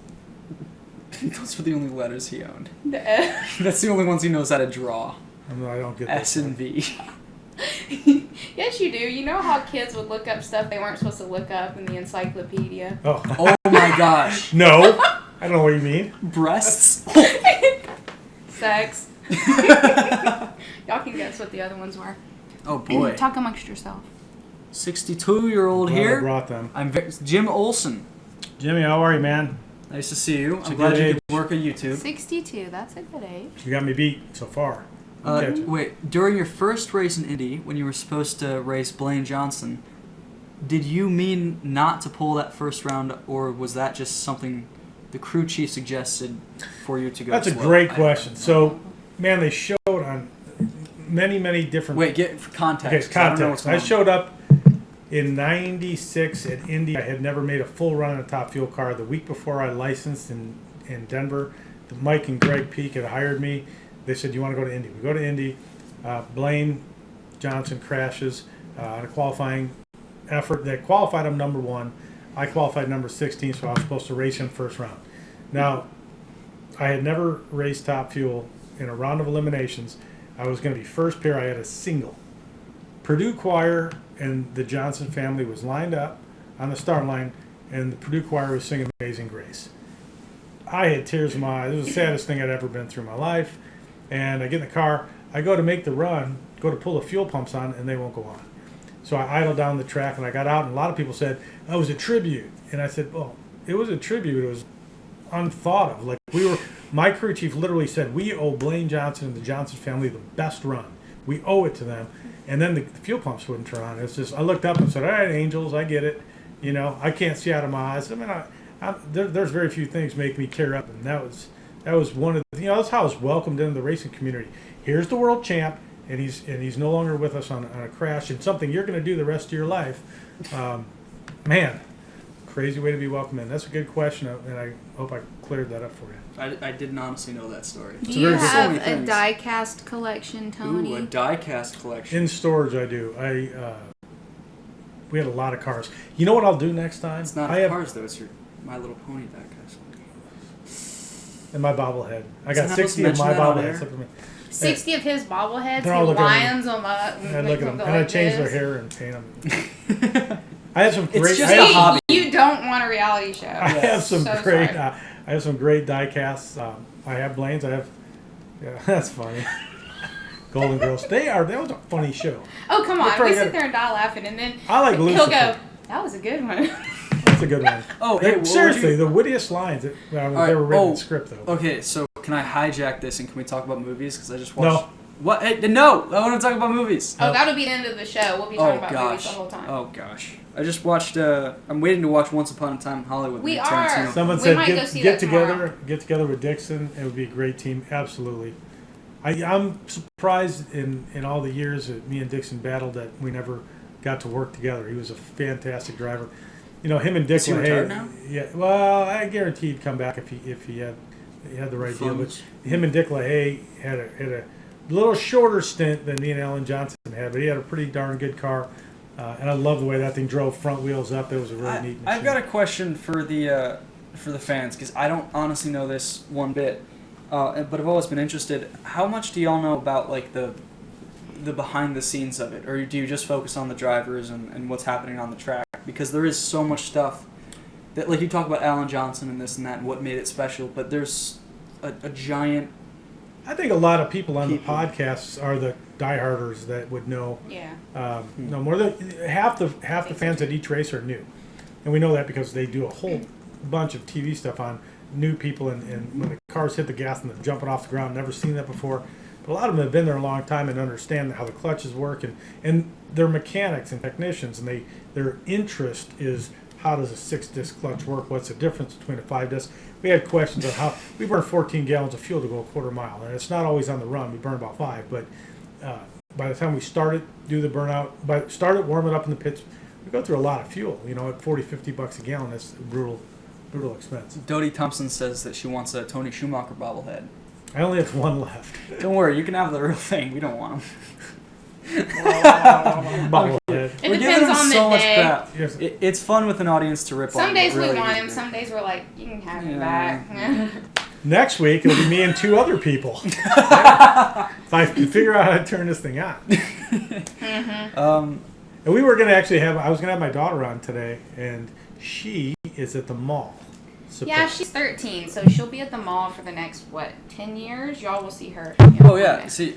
Those were the only letters he owned. The S. That's the only ones he knows how to draw. I don't get S that. and V. Yes, you do. You know how kids would look up stuff they weren't supposed to look up in the encyclopedia? Oh. Oh my gosh. No. I don't know what you mean. Breasts? Sex. Y'all can guess what the other ones were. Oh boy. Talk amongst yourself. 62-year-old Glad I here. brought them. Jim Olson. Jimmy, how are you, man? Nice to see you. It's I'm a glad good you age. could work at YouTube. 62. That's a good age. You got me beat so far. Catch it. Wait, during your first race in Indy, when you were supposed to race Blaine Johnson, did you mean not to pull that first round, or was that just something the crew chief suggested for you to go That's a slow? great question. So, man, they showed on many different. Wait, get for context. Okay, 'cause I don't know what's context. going I on. showed up in '96 at Indy. I had never made a full run in a top fuel car. The week before I licensed in Denver, Mike and Greg Peak had hired me. They said, "You want to go to Indy?" We go to Indy. Blaine Johnson crashes on a qualifying effort that qualified him number 1. I qualified number 16, so I was supposed to race him first round. Now, I had never raced top fuel in a round of eliminations. I was going to be first pair. I had a single. Purdue Choir and the Johnson family was lined up on the start line, and the Purdue Choir was singing Amazing Grace. I had tears in my eyes. It was the saddest thing I'd ever been through in my life. And I get in the car. I go to make the run, go to pull the fuel pumps on, and they won't go on. So I idled down the track, and I got out, and a lot of people said, that was a tribute. And I said, well, it was a tribute. It was unthought of. Like, my crew chief literally said, we owe Blaine Johnson and the Johnson family the best run. We owe it to them. And then the fuel pumps wouldn't turn on. It's just, I looked up and said, all right, angels, I get it. You know, I can't see out of my eyes. I mean, there's very few things make me tear up, and that was one of the, that's how I was welcomed into the racing community. Here's the world champ, and he's no longer with us on a crash, and something you're going to do the rest of your life. Man, crazy way to be welcomed in. That's a good question, and I hope I cleared that up for you. I didn't honestly know that story. Do a you very good- have So many a things. die-cast collection, Tony? Ooh, a die-cast collection. In storage, I do. we had a lot of cars. You know what I'll do next time? It's not cars though. It's your My Little Pony diecast. And my bobblehead. I Isn't got that 60 supposed of to my mention that on bobbleheads. air? Except for me. 60 of his bobbleheads, They're all he looking at me. lions them up. I look at them, and I change their hair and paint them. I have some great. It's just I a have, hobby. You don't want a reality show. I have some So great. sorry. I have some great die casts. I have Blaine's. I have. Yeah, that's funny. Golden Girls. That was a funny show. Oh, come on. probably We sit got- there and die laughing, and then I like he'll Lucifer. go, that was a good one. That's a good one. Oh, hey, what would Seriously, you- the wittiest lines that they right, were written in oh, the script, though. Okay, so can I hijack this and can we talk about movies? Because I just No. watched. What? Hey, no! I want to talk about movies. Oh, that'll be the end of the show. We'll be talking about movies the whole time. Oh gosh. I just watched. I'm waiting to watch Once Upon a Time in Hollywood. We with are. Tarantino. Someone We said might go see get that tomorrow. together with Dixon. It would be a great team. Absolutely. I'm surprised in all the years that me and Dixon battled that we never got to work together. He was a fantastic driver. You know, him and Dick Is he retired now? Yeah. Well, I guarantee he'd come back if he had the right deal. But Funds. him and Dick LaHaye had a little shorter stint than me and Alan Johnson had, but he had a pretty darn good car. And I love the way that thing drove front wheels up. It was a really neat machine. I've got a question for the fans because I don't honestly know this one bit, but I've always been interested. How much do y'all know about like the behind the scenes of it, or do you just focus on the drivers and what's happening on the track? Because there is so much stuff that, like, you talk about Alan Johnson and this and that and what made it special, but there's a giant. I think a lot of people on the People. podcasts are the dieharders that would know. Yeah. No more than half the fans at each race are new, and we know that because they do a whole bunch of TV stuff on new people and when the cars hit the gas and they're jumping off the ground, never seen that before. But a lot of them have been there a long time and understand how the clutches work and they're mechanics and technicians and their interest is how does a 6-disc clutch work? What's the difference between a 5-disc? We had questions on how we burn 14 gallons of fuel to go a quarter mile, and it's not always on the run. We burn about 5, but by the time we started, do the burnout, started warm it up in the pits, we go through a lot of fuel. You know, at $40-50 a gallon, that's brutal expense. Dodie Thompson says that she wants a Tony Schumacher bobblehead. I only have one left. Don't worry, you can have the real thing. We don't want them. Bobblehead. It We're depends giving them on the so much day. crap. Yes. It's fun with an audience to rip on. Some days but really we want it him. is Some days we're like, you can have him Yeah. back. Next week, it'll be me and 2 other people. If I can figure out how to turn this thing on. Um, And we were going to actually I was going to have my daughter on today, and she is at the mall. Yeah, she's 13, so she'll be at the mall for the next, 10 years? Y'all will see her. oh yeah, see,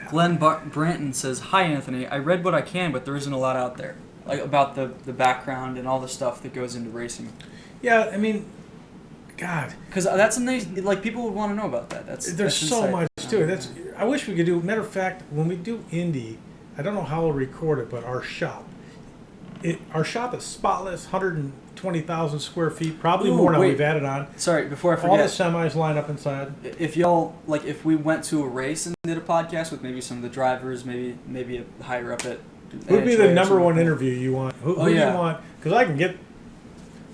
Glenn Branton says, "Hi Anthony, I read what I can, but there isn't a lot out there, like about the background and all the stuff that goes into racing. Yeah, I mean, God, Because that's something like people would want to know about that. That's there's so insight. much to it. I wish we could do. Matter of fact, when we do Indy, I don't know how we'll record it, but our shop is spotless, 120,000 square feet, probably Ooh, more now. wait. We've added on. Sorry, before I All the forget, semis line up inside. if y'all if we went to a race and did a podcast with maybe some of the drivers, maybe a higher up at. Who'd be the NHRA or number one something. interview you want? Who Oh, do yeah. you want? Because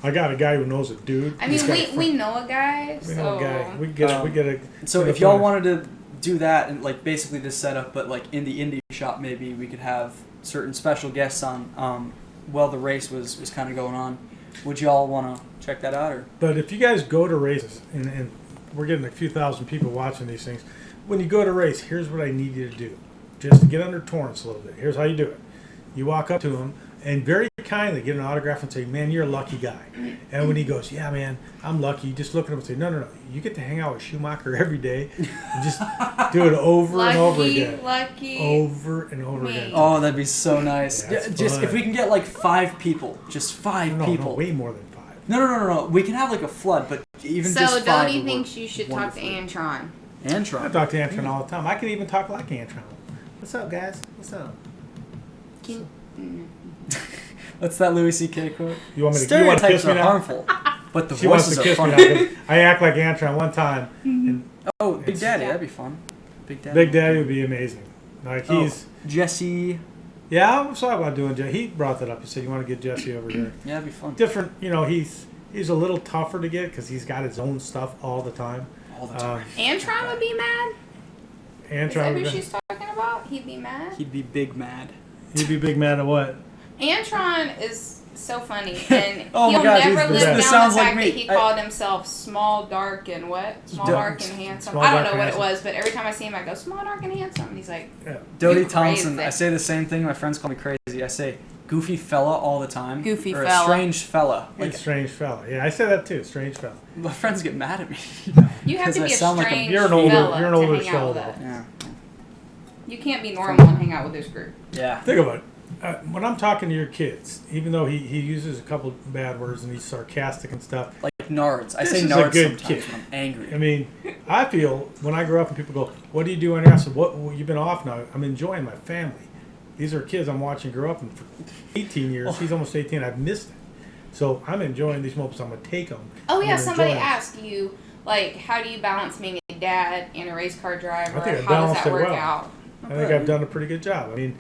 I got a guy who knows a dude. I He's mean, got a friend. we know a guy, We so... know a guy. We get a. So get a if y'all friend. wanted to do that and like basically this setup, but like in the indie shop, maybe we could have certain special guests on while the race was kind of going on. Would y'all want to check that out? Or But if you guys go to races, and we're getting a few thousand people watching these things, when you go to race, here's what I need you to do. Just to get under Torrance a little bit. Here's how you do it. You walk up to him and very kindly get an autograph and say, man, you're a lucky guy. And when he goes, yeah, man, I'm lucky, you just look at him and say, no. You get to hang out with Schumacher every day. And just do it over and over again. Lucky. Over and over Me. again. oh, that'd be so nice. Yeah, it's just fun. if we can get like 5 people, just 5 No, people. way more than 5. No. We can have like a flood, but even So just 5 Dodie would thinks work you should talk to wonderfully. Antron. I Antron. talk to Antron all the time. I can even talk like Antron. What's up, guys? What's up? What's that Louis C.K. quote? You want me to Stereotypes kiss me are now? harmful, but the She wants voices to are kiss me funny. now. I act like Antron one time. And Oh, Big Daddy, Yeah. that'd be fun. Big Daddy. Big Daddy would be amazing. Like he's, Jesse. yeah, I was talking about doing Jesse. He brought that up. He said, you want to get Jesse over here. Yeah, that'd be fun. Different, he's a little tougher to get because he's got his own stuff all the time. All the time. Antron would be mad? Is that Antron, who would she's talking about? He'd be mad? He'd be big mad. he'd be big mad at what? Antron is so funny, and Oh my he'll God, never dude, live this down sounds the like fact me. that he called himself small, dark, and what? Small, Dark- dark, and handsome. Small, I don't dark, know what and it was, but every time I see him, I go, small, dark, and handsome. And he's like, Yeah. Dodie You Thompson. crazy. I say the same thing. My friends call me crazy. I say goofy fella all the time. Goofy or fella. a strange fella. Like Like a strange fella. Yeah, I say that too. Strange fella. my friends get mad at me. you have to Because I be a sound like a- strange You're an older- fella you're an to older hang out show, with though. us. Yeah. You can't be normal and hang out with this group. Yeah. Think about it. When I'm talking to your kids, even though he uses a couple bad words and he's sarcastic and stuff, Like nards. I This say is a nards good sometimes kid. when I'm angry. I mean, I feel when I grow up and people go, "What do you do on your house?" I said, "What? Well, you've been off now." I'm enjoying my family. These are kids I'm watching grow up, and for 18 years, he's almost 18. I've missed it, so I'm enjoying these moments. I'm gonna take them. Oh yeah, I'm somebody enjoying it. asked you, like, how do you balance being a dad and a race car driver? I think I How does balanced that it work well. out? I think I've done a pretty good job. I mean,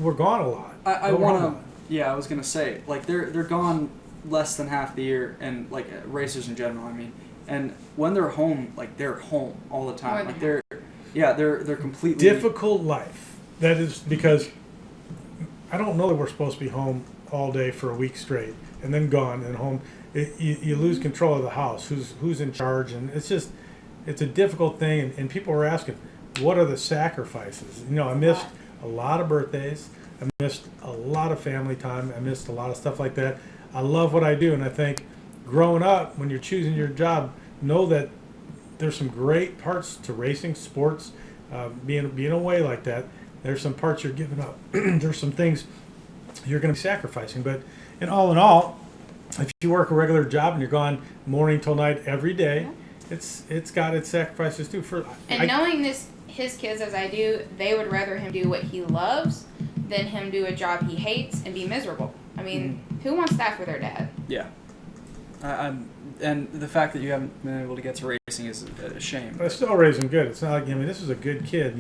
we're gone a lot. I We're want gone a to. lot. Yeah, I was gonna say like they're gone less than half the year, and like racers in general. I mean, and when they're home, like they're home all the More time. than Like they're completely Difficult life. That is because I don't know that we're supposed to be home all day for a week straight and then gone and home. You lose control of the house. Who's in charge? And it's a difficult thing. And people are asking, what are the sacrifices? I missed a lot of birthdays. I missed a lot of family time. I missed a lot of stuff like that. I love what I do, and I think growing up, when you're choosing your job, know that there's some great parts to racing, sports, being away like that. There's some parts you're giving up. There's some things you're going to be sacrificing. But in all, if you work a regular job and you're gone morning till night every day, it's got its sacrifices too. And knowing his kids as I do, they would rather him do what he loves than him do a job he hates and be miserable. I mean, who wants that for their dad? yeah. And the fact that you haven't been able to get to racing is a shame. I still raise him good. It's not like this is a good kid.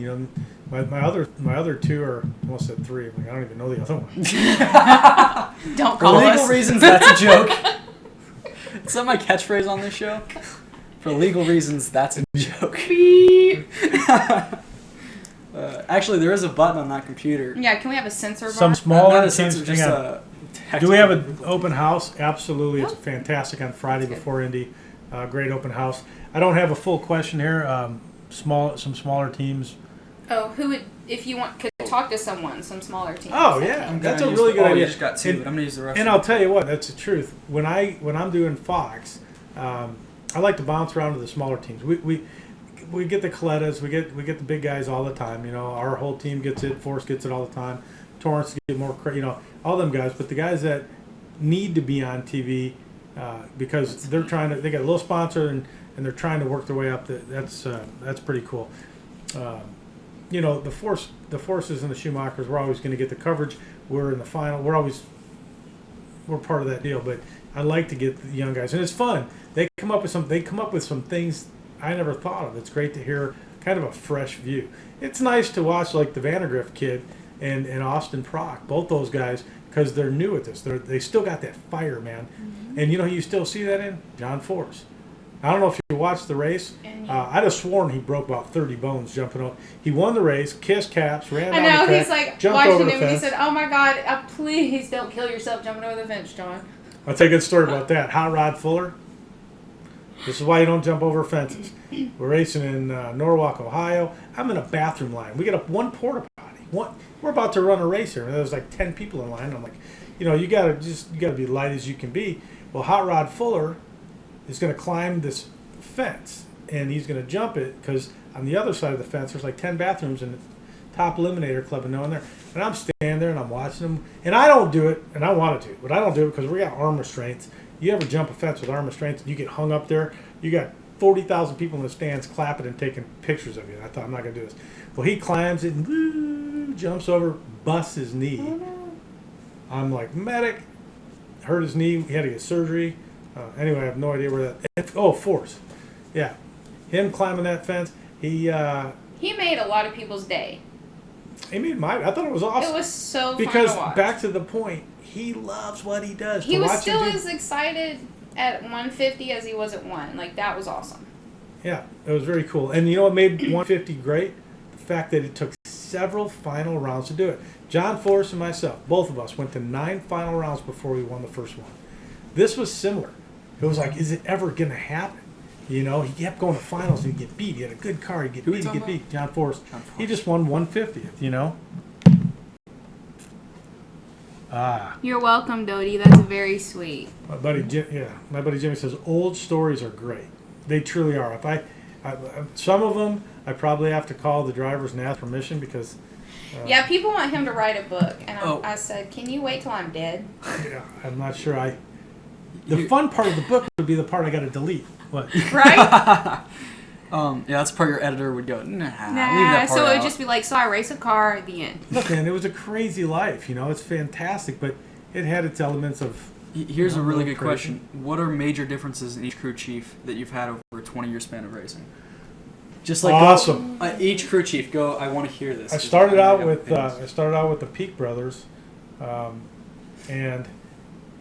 My other two are I almost said three. I don't even know the other one. Don't For call legal us. reasons, that's a joke. Is that my catchphrase on this show? For legal reasons, that's a joke. Beep. Actually, there is a button on that computer. Yeah, can we have a censor bar? Some Not smaller a teams. sensor, just hang on. a Do we have tactical- an open house? Absolutely. It's Oh. fantastic on Friday That's good. before Indy. Great open house. I don't have a full question here. Some smaller teams. Oh, who would, if you could talk to someone, some smaller teams. Oh, I yeah. think. I'm That's gonna a use really the- good oh, idea. you just got two, And- but I'm gonna use the rest. And I'll tell you what, that's the truth. When I'm doing Fox, I like to bounce around to the smaller teams. We get the Colettas, we get the big guys all the time. Our whole team gets it. Force gets it all the time. Torrance get more, all them guys. But the guys that need to be on TV because they got a little sponsor and they're trying to work their way up. That's pretty cool. The forces and the Schumachers, we're always going to get the coverage. We're in the final. We're part of that deal. But I like to get the young guys, and it's fun. They come up with some things I never thought of. It's great to hear kind of a fresh view. It's nice to watch like the Vandergrift kid and Austin Prock, both those guys, because they're new at this. They still got that fire, man. Mm-hmm. And who you still see that in? John Force. I don't know if you watched the race. I'd have sworn he broke about 30 bones jumping up. He won the race, kissed caps, ran I down the know, track, he's like jumped over watching the him and he fence. said, oh my God, please don't kill yourself jumping over the fence, John. I'll tell you a good story about that. Hot Rod Fuller. This is why you don't jump over fences. We're racing in Norwalk, Ohio. I'm in a bathroom line. We get up one porta potty. We're about to run a race here. And there's like 10 people in line. I'm like, you gotta be light as you can be. Well, Hot Rod Fuller is going to climb this fence and he's going to jump it because on the other side of the fence there's like 10 bathrooms in the top Eliminator Club and no one there. And I'm standing there and I'm watching them. And I don't do it, and I wanted to, but I don't do it because we got arm restraints. You ever jump a fence with arm restraints and you get hung up there? You got 40,000 people in the stands clapping and taking pictures of you. And I thought, I'm not going to do this. Well, he climbs it and woo, jumps over, busts his knee. Oh, no. I'm like, medic. Hurt his knee. He had to get surgery. Anyway, I have no idea where that... Oh, Force. Yeah. Him climbing that fence, he made a lot of people's day. made mine. I thought it was awesome. It was so because fun to watch. back to the point, he loves what he does. He To was watch still him do- as excited at 150 as he was at 1. Like, that was awesome. Yeah, it was very cool. And you know what made 150 great? The fact that it took several final rounds to do it. John Forrest and myself, both of us, went to 9 final rounds before we won the first one. This was similar. It was like, is it ever going to happen? You know, he kept going to finals and he'd get beat. He had a good car. He'd get beat, he'd get beat. John Forrest. He just won 150th, you know? You're welcome, Dodie. That's very sweet. My buddy Jimmy says old stories are great. They truly are. If I some of them, I probably have to call the drivers and ask permission because. Yeah, people want him to write a book, and I said, "Can you wait till I'm dead?" Yeah, I'm not sure. The fun part of the book would be the part I got to delete. What? Right? Yeah, that's the part your editor would go, nah, leave that part so it out. would just be like, so I race a car at the end. Look, man, it was a crazy life. You know, it's fantastic, but it had its elements of. Here's a really good question. What are major differences in each crew chief that you've had over a 20-year span of racing? Just like awesome. Each crew chief, go. I want to hear this. I started out with the Peak brothers, and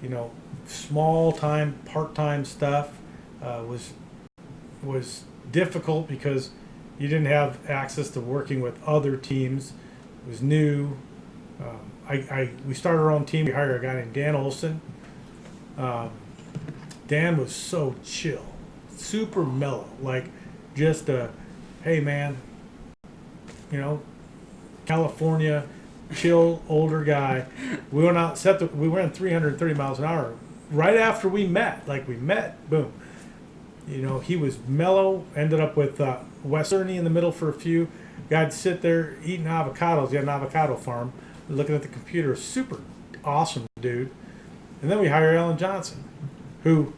you know, small time, part time stuff was difficult because you didn't have access to working with other teams. It was new. We started our own team. We hired a guy named Dan Olson. Dan was so chill, super mellow, like just a, hey man, you know, California, chill older guy. We went out, we ran 330 miles an hour right after we met. Boom. You know, he was mellow. Ended up with Wes Ernie in the middle for a few. Guy'd sit there eating avocados. He had an avocado farm, looking at the computer. Super awesome dude. And then we hired Alan Johnson, who,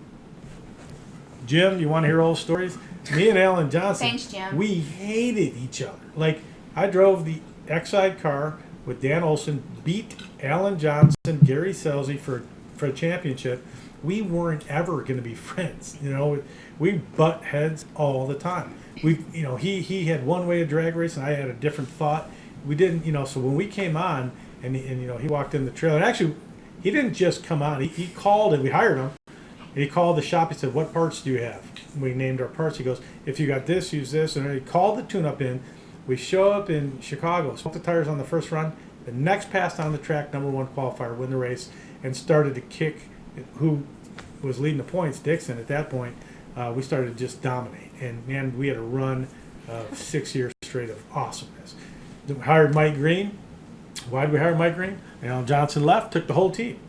Jim, you want to hear old stories? Me and Alan Johnson, Thanks, Jim. We hated each other. Like, I drove the Exide car with Dan Olson, beat Alan Johnson, Gary Selzy for a championship. We weren't ever going to be friends. You know, we butt heads all the time. He had one way of drag racing, I had a different thought. We didn't, so when we came on and he walked in the trailer, and actually he didn't just come on. He called and we hired him. And he called the shop. He said, "What parts do you have?" We named our parts. He goes, "If you got this, use this." And then he called the tune-up in. We show up in Chicago, smoked the tires on the first run. The next pass down the track, number 1 qualifier, win the race, and started to kick. Who was leading the points? Dixon. At that point, we started to just dominate. And man, we had a run of 6 years straight of awesomeness. We hired Mike Green. Why did we hire Mike Green? Alan Johnson left, took the whole team.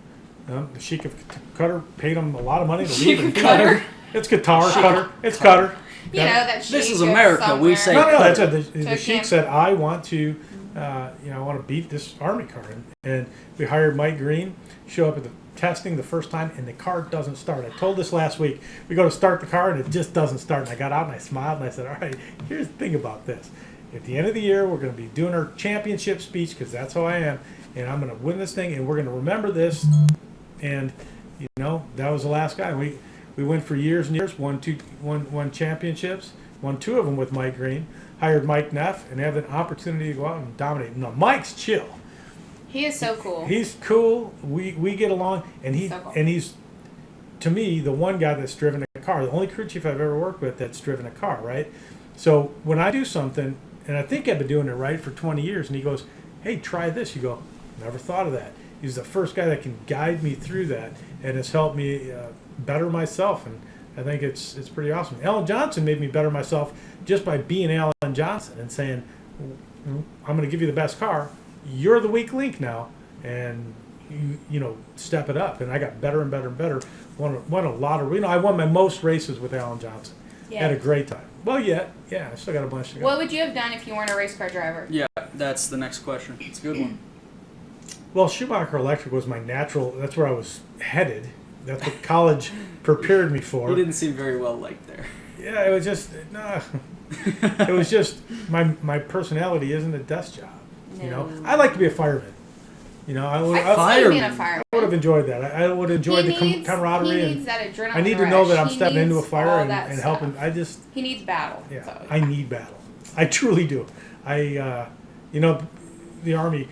The Sheik of Cutter paid him a lot of money to leave. Sheik of Cutter. It's guitar, Cutter. It's Cutter. You know that Sheik. This is America. Somewhere. We say no. Cutter. The Sheik said, "I want to, I want to beat this Army car." And we hired Mike Green. Show up at the testing the first time, and the car doesn't start. I told this last week. We go to start the car, and it just doesn't start. And I got out and I smiled and I said, "All right, here's the thing about this. At the end of the year, we're going to be doing our championship speech because that's how I am, and I'm going to win this thing, and we're going to remember this." And that was the last guy. We went for years and years, won championships, won 2 of them with Mike Green, hired Mike Neff, and have an opportunity to go out and dominate. No, Mike's chill. He is so cool. He's cool. We get along, and he's to me the one guy that's driven a car. The only crew chief I've ever worked with that's driven a car, right? So when I do something, and I think I've been doing it right for 20 years, and he goes, "Hey, try this." You go, "Never thought of that." He's the first guy that can guide me through that, and has helped me better myself, and I think it's pretty awesome. Alan Johnson made me better myself just by being Alan Johnson and saying, "I'm going to give you the best car. You're the weak link now, and you step it up." And I got better and better and better. Won a lot of. I won my most races with Alan Johnson. Yeah. Had a great time. Well, I still got a bunch to go. What would you have done if you weren't a race car driver? Yeah, that's the next question. It's a good one. Well, Schumacher Electric was my natural. That's where I was headed. That's what college prepared me for. You didn't seem very well liked there. Yeah, it was just It was just my personality isn't a desk job. No. I like to be a fireman. I would being a fireman. I would have enjoyed that. I would have enjoyed the camaraderie. He needs that adrenaline. I need to know that I'm He stepping into a needs fire all and that helping. stuff. He needs battle. Yeah, So. I need battle. I truly do. The Army,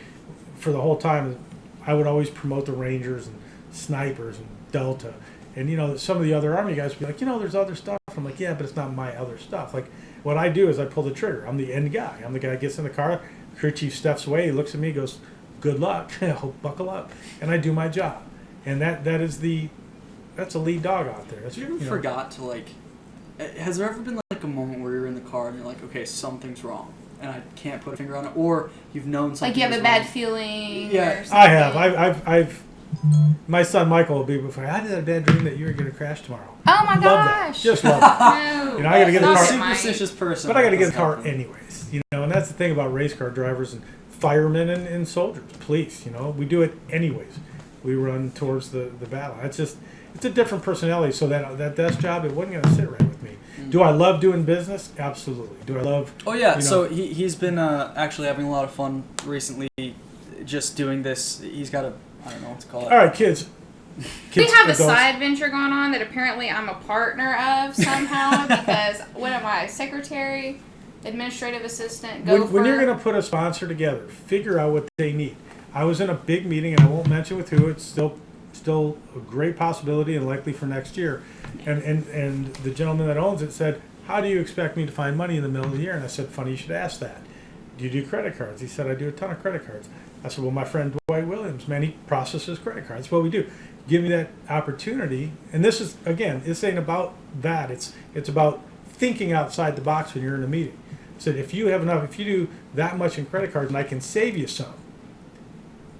for the whole time, I would always promote the Rangers and snipers and Delta. And, some of the other Army guys would be like, there's other stuff. I'm like, yeah, but it's not my other stuff. Like, what I do is I pull the trigger. I'm the end guy. I'm the guy that gets in the car crew chief steps away. He looks at me, goes, "Good luck. Buckle up," and I do my job. And that's a lead dog out there. That's, Have you ever forgot to like? Has there ever been like a moment where you're in the car and you're like, okay, something's wrong, and I can't put a finger on it, or you've known something? Like you have a was bad wrong? feeling. Yeah. Or something? I have. I've. My son Michael will be before. I had a bad dream that you were going to crash tomorrow. Oh my Love that. gosh. Just love it. No. You know, I gotta get I'm the a car- superstitious person, But I got to get in the That's car nothing. anyways. You know, and that's the thing about race car drivers and firemen and soldiers, police. You know, we do it anyways. We run towards the battle. It's a different personality. So that desk job, it wasn't going to sit right with me. Do I love doing business? Absolutely. Do I love? Oh yeah, you know- so he's been actually having a lot of fun recently, just doing this. He's got I don't know what to call it. All right, kids. We have a adults. side venture going on that apparently I'm a partner of somehow because what am I? Secretary, administrative assistant, gopher. When you're going to put a sponsor together, figure out what they need. I was in a big meeting, and I won't mention with who. It's still a great possibility and likely for next year. And the gentleman that owns it said, "How do you expect me to find money in the middle of the year?" And I said, "Funny you should ask that. Do you do credit cards?" He said, "I do a ton of credit cards." I said, "Well, my friend Dwight Williams, man, he processes credit cards. That's what we do. Give me that opportunity." And this is, again, this ain't about that. It's about thinking outside the box when you're in a meeting. I said, if you do that much in credit cards and I can save you some,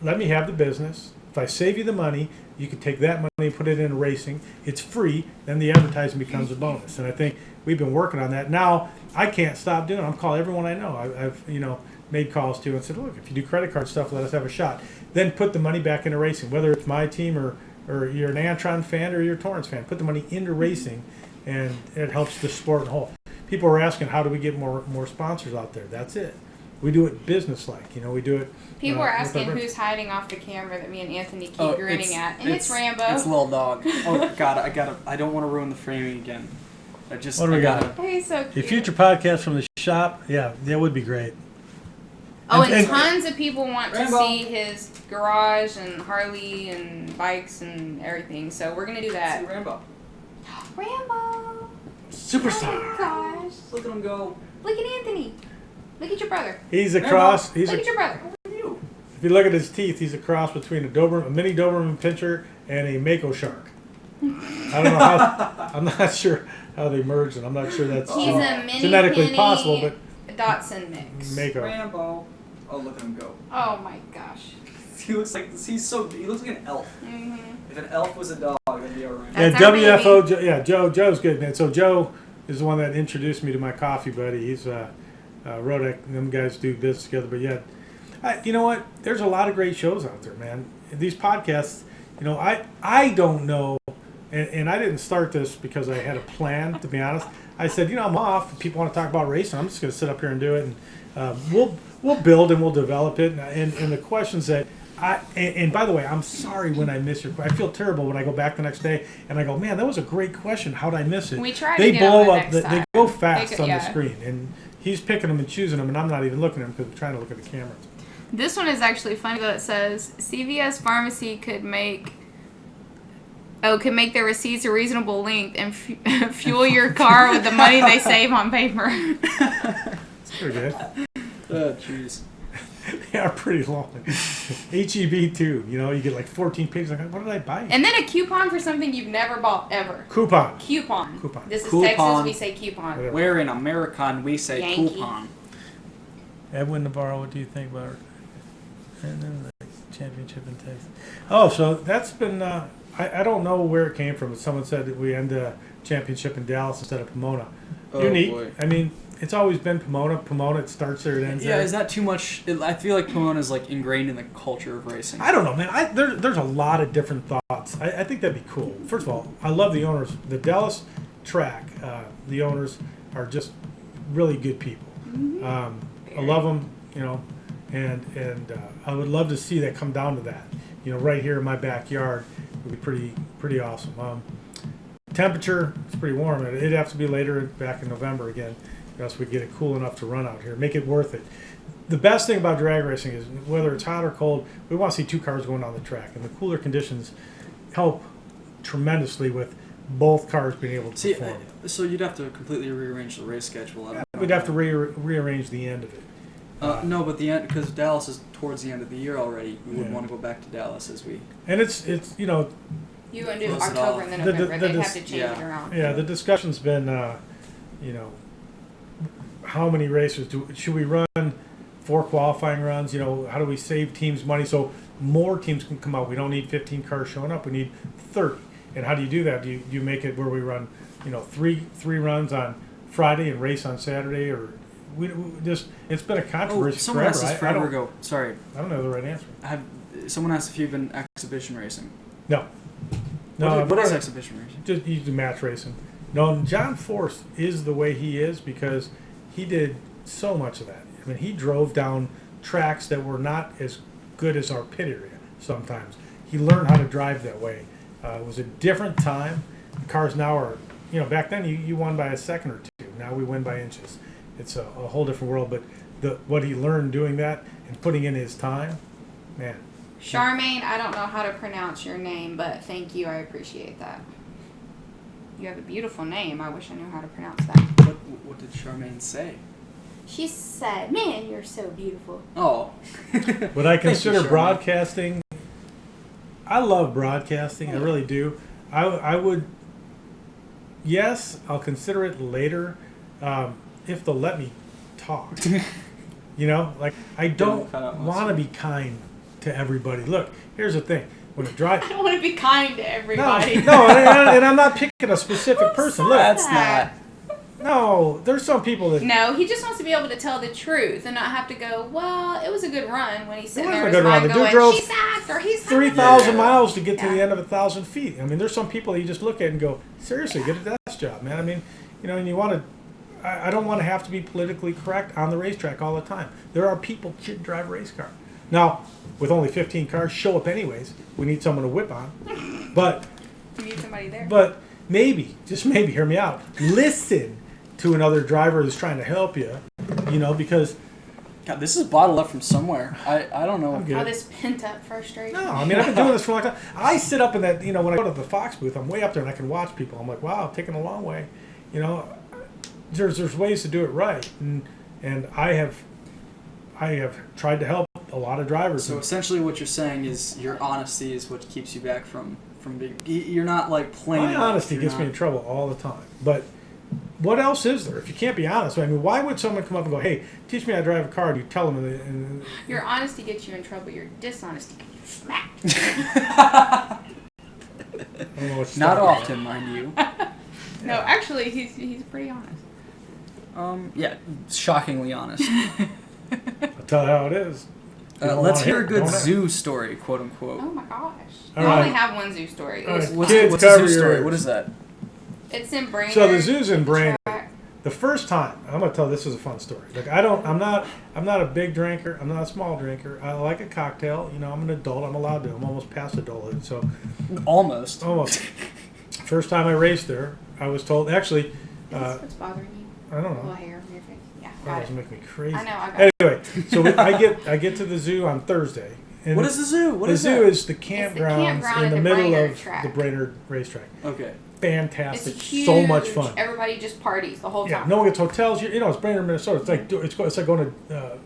let me have the business. If I save you the money, you can take that money and put it into racing. It's free. Then the advertising becomes a bonus. And I think we've been working on that. Now, I can't stop doing it. I'm calling everyone I know. I've made calls to and said, look, if you do credit card stuff, let us have a shot. Then put the money back into racing, whether it's my team or you're an Antron fan or you're a Torrance fan. Put the money into racing, and it helps the sport in whole. People are asking, how do we get more sponsors out there? That's it. We do it business-like. We do it. People are with our asking friends. who's hiding off the camera that me and Anthony keep grinning at, and it's Rambo. It's Lil Dog. Oh God, I don't want to ruin the framing again. What do we got? He's so A cute. future podcast from the shop, yeah, that would be great. Oh, And- and and- tons of people want to Rambo. see his garage and Harley and bikes and everything. So we're gonna do that. Rambo. Rambo. Superstar. Oh my gosh. Look at him go. Look at Anthony. Look at your brother. He's a cross. Look at your brother. If you look at his teeth, he's a cross between a mini Doberman Pinscher and a Mako shark. I don't know how. I'm not sure how they merged, and I'm not sure that's He's a mini genetically penny possible, but Dotson mix. Mako. Rambo. Oh, look at him go. Oh my gosh. He looks like an elf. Mm-hmm. If an elf was a dog, it'd be a Rambo. Yeah, That's our WFO. Joe's good, man. So Joe is the one that introduced me to my coffee buddy. He's Rodek. Them guys do business together. But yeah, you know what? There's a lot of great shows out there, man. These podcasts. I don't know, and I didn't start this because I had a plan. To be honest, I said, I'm off. If people want to talk about racing, I'm just going to sit up here and do it, and we'll build and we'll develop it. And the questions that and by the way, I'm sorry when I miss your question. I feel terrible when I go back the next day and I go, man, that was a great question. How'd I miss it? We try to They get blow on the up. next They time. go fast They go- on the yeah. screen, and he's picking them and choosing them, and I'm not even looking at them because I'm trying to look at the cameras. This one is actually funny though. It says CVS pharmacy could make their receipts a reasonable length and fuel your car with the money they save on paper. It's pretty good. Oh, jeez. They are pretty long. HEB too. You get like 14 pages. Like, what did I buy? And then a coupon for something you've never bought ever. Coupon. Coupon. Coupon. This is Coupon. Texas. We say coupon. Whatever. Where in American we say Yankee. coupon. Edwin Navarro, what do you think about it? And then the championship in Texas. Oh, so that's been. I don't know where it came from. But someone said that we end the championship in Dallas instead of Pomona. Oh, Unique. boy. I mean, it's always been Pomona. Pomona, it starts there, it ends Yeah, there. is that too much? I feel like Pomona is like ingrained in the culture of racing. I don't know, man. There's a lot of different thoughts. I think that'd be cool. First of all, I love the owners. The Dallas track, the owners are just really good people. I love them, and I would love to see that come down to that. Right here in my backyard would be pretty awesome. Temperature, it's pretty warm. It'd have to be later back in November again, else we get it cool enough to run out here. Make it worth it. The best thing about drag racing is whether it's hot or cold, we want to see two cars going down the track, and the cooler conditions help tremendously with both cars being able to perform. So you'd have to completely rearrange the race schedule. We'd have to rearrange the end of it. No, but the end, because Dallas is towards the end of the year already. We would Yeah. want to go back to Dallas as we. And it's You want to do Close it October off. and then The- November. the- They'd the- have to change yeah. it around. yeah, the discussion's been, how many races should we run? 4 qualifying runs. How do we save teams money so more teams can come out? We don't need 15 cars showing up. We need 30. And how do you do that? Do you make it where we run, three runs on Friday and race on Saturday, or we just it's been a controversy someone forever. asked this forever ago. Sorry, I don't know the right answer. someone asked if you've been exhibition racing. No, What is exhibition racing? just you do match racing. No, John Force is the way he is because he did so much of that. I mean, he drove down tracks that were not as good as our pit area sometimes. He learned how to drive that way. It was a different time. The cars now are, back then you won by a second or two. Now we win by inches. It's a whole different world. But what he learned doing that and putting in his time, man. Charmaine, I don't know how to pronounce your name, but thank you. I appreciate that. You have a beautiful name. I wish I knew how to pronounce that. What did Charmaine say? She said, "Man, you're so beautiful." Oh. Would I consider Charmaine. broadcasting? I love broadcasting. I really do. I would. Yes, I'll consider it later if they'll let me talk. I don't want to be kind to everybody. Look, here's the thing. When it drives, I don't want to be kind to everybody. no, and I'm not picking a specific person. Look, That's not. no, there's some people that. No, he just wants to be able to tell the truth and not have to go, well, it was a good run when he's sitting It there wasn't with a his good run. mind The dude going, drove she sucked or he sucked. 3,000 Yeah. miles to get to Yeah. the end of 1,000 feet. I mean, there's some people that you just look at and go, seriously, get a desk job, man. I mean, and you want to. I don't want to have to be politically correct on the racetrack all the time. There are people that should drive a race car. Now, with only 15 cars, show up anyways. We need someone to whip on. But You need somebody there. But maybe, just maybe, hear me out. Listen to another driver who's trying to help you, because God, this is bottled up from somewhere. I don't know. I'm good. All this pent up frustration. No, I mean, I've been doing this for a long time. I sit up in that, when I go to the Fox booth, I'm way up there and I can watch people. I'm like, wow, I'm taking a long way. There's ways to do it right. And I have tried to help a lot of drivers. So essentially, what you're saying is your honesty is what keeps you back from being. You're not like playing. My honesty gets me in trouble all the time. But what else is there? If you can't be honest, I mean, why would someone come up and go, "Hey, teach me how to drive a car"? And you tell them, and Your honesty gets you in trouble. Your dishonesty gets you smacked. I don't know what you're Not talking about. often, mind you. No, actually, he's pretty honest. Yeah, shockingly honest. I'll tell you how it is. You don't Let's wanna hear a it, good don't it? zoo story, quote unquote. Oh my gosh. All I right. only have one zoo story. All right. What's Kids, a cover zoo your story? ears. What is that? It's in Brainerd. So the zoo's in Brainerd. Track. The first time, I'm gonna tell this is a fun story. Like I'm not a big drinker. I'm not a small drinker. I like a cocktail. I'm an adult. I'm allowed to. I'm almost past adulthood. So Almost. almost. First time I raced there, I was told. Actually, Is this what's bothering you? I don't Little know. hair on your face. Yeah. That Got was it. making me crazy. I know. I got it. Anyway, so I get to the zoo on Thursday. And What is the zoo? What the is zoo that? is the campgrounds campground in the at the middle Brainerd of track. the Brainerd racetrack. Okay. Fantastic, It's huge. so much fun. Everybody just parties the whole Yeah, time. no one gets hotels. It's Brainerd, Minnesota. It's like going to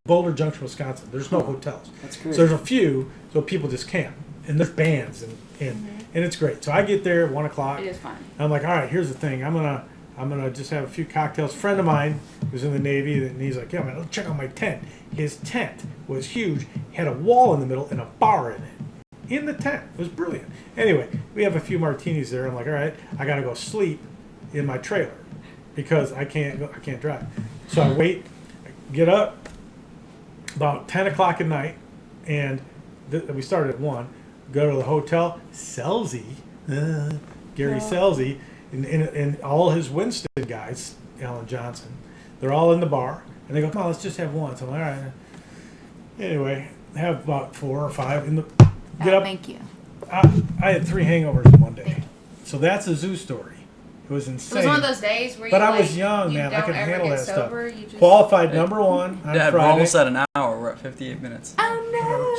Boulder Junction, Wisconsin. There's no hotels. That's great. So there's a few, so people just camp, and there's bands, and it's great. So I get there at 1:00. It is fun. I'm like, all right, here's the thing. I'm gonna just have a few cocktails. A friend of mine who's in the Navy, and he's like, yeah, man, let's check out my tent. His tent was huge. He had a wall in the middle and a bar in it. In the tent. It was brilliant. Anyway, we have a few martinis there. I'm like, all right, I gotta go sleep in my trailer because I can't drive. So I wait, get up about 10 o'clock at night, and we started at 1. Go to the hotel. Selzy, Gary Selzy, and all his Winston guys, Alan Johnson, they're all in the bar, and they go, come on, let's just have one. So I'm like, all right. Anyway, have about 4 or 5 in the. Get up. Thank you. I had 3 hangovers in one day. So that's a zoo story. It was It insane. was one of those days where But you I was young, you man. I don't could ever handle get that sober, stuff. You just, Qualified number 1 on Dad, we're Friday. almost at an hour. We're at 58 minutes. Oh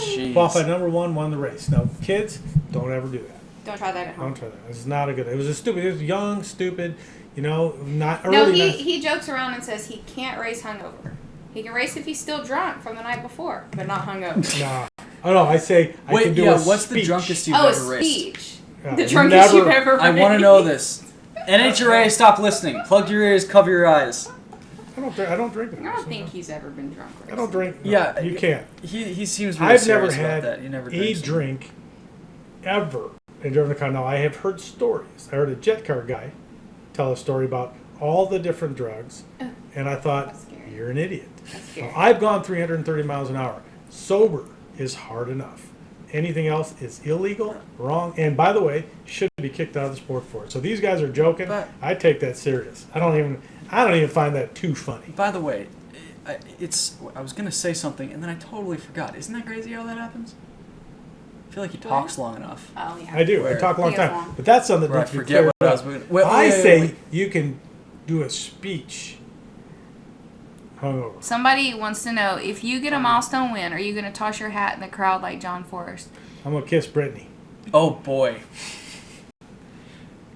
no! Jeez. Qualified number 1 won the race. Now, kids, don't ever do that. Don't try that at home. Don't try that. It's not a good. It was a stupid. It was young, stupid. Not early. No, not- he jokes around and says he can't race hungover. He can race if he's still drunk from the night before, but not hungover. Nah. Oh no, I say I can do a what's speech. the drunkest you've Oh, a ever raced? speech. Yeah, The drunkest you've ever I want to know this. NHRA, stop listening. Plug your ears, cover your eyes. I don't drink. I don't think he's ever been drunk. I don't drink. No, Yeah, you can't. He seems really I've never serious about had that. He never a drinks. drink ever and driven a car. Now I have heard stories. I heard a jet car guy tell a story about all the different drugs, and I thought, That's scary. you're an idiot. That's scary. Well, I've gone 330 miles an hour. Sober is hard enough. Anything else is illegal, wrong, and by the way, should be kicked out of the sport for it. So these guys are joking. But- I take that serious. I don't even find that too funny. By the way, I was gonna say something and then I totally forgot. Isn't that crazy how that happens? I feel like he talks long enough. Oh, yeah. I do. I Where- talk a long He is time, long. but that's something that Where I needs to be forget cleared what I up. was. Wait, I say wait. you can do a speech hungover. Somebody wants to know, if you get a milestone win, are you going to toss your hat in the crowd like John Forrest? I'm gonna kiss Brittany. Oh boy.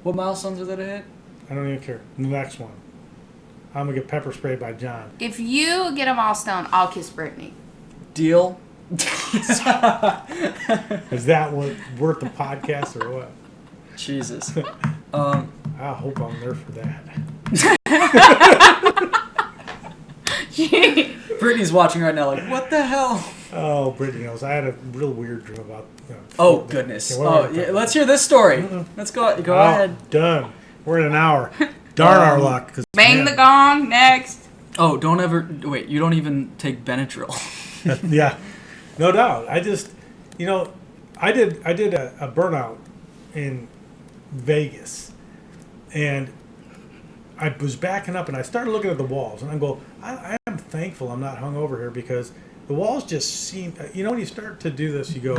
What milestones are there to hit? I don't even care. The next one, I'm gonna get pepper sprayed by John. If you get a milestone, I'll kiss Brittany. Deal. Is that worth the podcast or what? Jesus. I hope I'm there for that. Brittany's watching right now, like, what the hell? Oh, Brittany knows. I had a real weird dream about. Oh goodness. Okay, what am I Oh talking yeah. about? Let's hear this story. Let's go. Go ahead. Done. We're in an hour. Darn our luck. 'Cause, Bang man, the gong, next. Oh, don't ever wait. You don't even take Benadryl. Yeah, no doubt. I just, I did a burnout in Vegas, and I was backing up, and I started looking at the walls, and I am thankful I'm not hungover here because the walls just seem. When you start to do this, you go,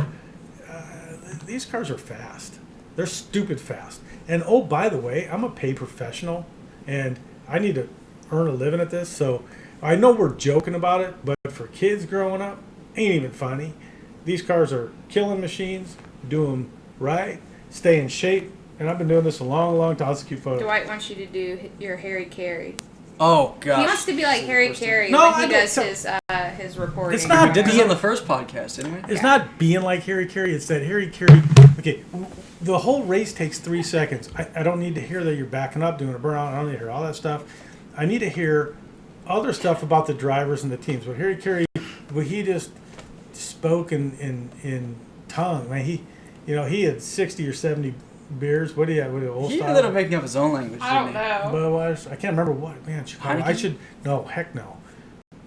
these cars are fast. They're stupid fast. And oh, by the way, I'm a paid professional, and I need to earn a living at this. So I know we're joking about it, but for kids growing up, ain't even funny. These cars are killing machines, do them right, stay in shape, and I've been doing this a long, long time. That's a cute photo. Dwight wants you to do your Harry Carey. Oh gosh. He wants to be like Harry Carey No, when I he don't- does his reporting. It's not- We did this on the first podcast, didn't we? It's not being like Harry Carey. It's that Harry Carey. Okay, the whole race takes 3 seconds. I don't need to hear that you're backing up, doing a burnout. I don't need to hear all that stuff. I need to hear other stuff about the drivers and the teams. But Harry Carey, he just spoke in tongue. Man, he had 60 or 70 beers. What do you have? Old He style? ended up making up his own language. I don't didn't he? know. Budweiser. I can't remember what. Man, Chicago. I Heineken? should. No, heck no.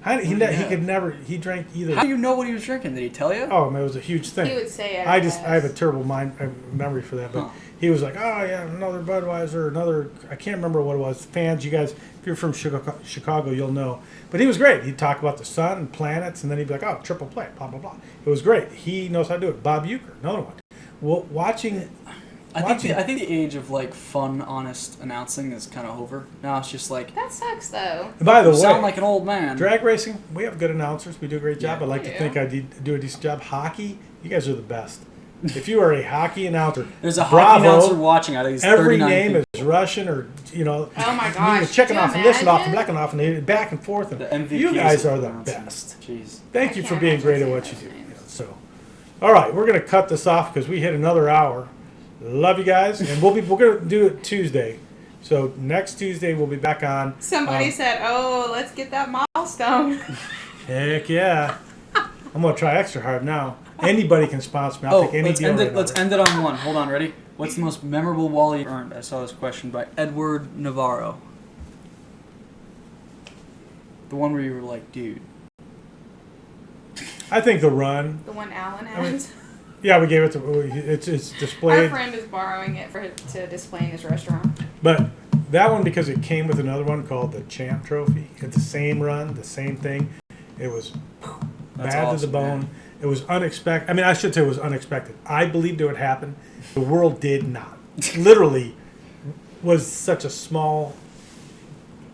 He Yeah. could never. He drank either. How do you know what he was drinking? Did he tell you? Oh, man, it was a huge thing. He would say it. I have a terrible memory for that, but Huh. he was like, oh yeah, another Budweiser, another, I can't remember what it was. Fans, you guys, if you're from Chicago, you'll know. But he was great. He'd talk about the sun and planets, and then he'd be like, oh, triple play, blah, blah, blah. It was great. He knows how to do it. Bob Uecker, another one. Well, I think the age of like fun, honest announcing is kind of over. Now it's just like That sucks though. by the you way, sound like an old man. drag racing, we have good announcers. We do a great job. Yeah. I'd like to Yeah. think I do a decent job. Hockey, you guys are the best. If you are a hockey announcer, There's a bravo. hockey announcer watching out of these Every 39 name people. is Russian or, Oh my you're gosh. checking Could off you and this and off and imagine? black and off and back and forth. And The MVPs you guys of are the announcing. best. Jeez. Thank I you for can't being imagine great at saying what you those do. names. So, all right, we're gonna cut this off because we hit another hour. Love you guys, and we're gonna do it Tuesday. So next Tuesday we'll be back on. Somebody said, "Oh, let's get that milestone." Heck yeah! I'm gonna try extra hard now. Anybody can sponsor me. I'll take any let's deal. end right it. Let's now. end it on one. Hold on, ready? What's the most memorable wall you earned? I saw this question by Edward Navarro. The one where you were like, dude. I think the run. The one Alan I mean, has. Yeah, we gave it to. It's Our displayed. friend is borrowing it to display in his restaurant. But that one, because it came with another one called the Champ Trophy. It's the same run, the same thing. It was That's bad to awesome, the bone. man. It was unexpected. I mean, I should say it was unexpected. I believed it would happen. The world did not. Literally was such a small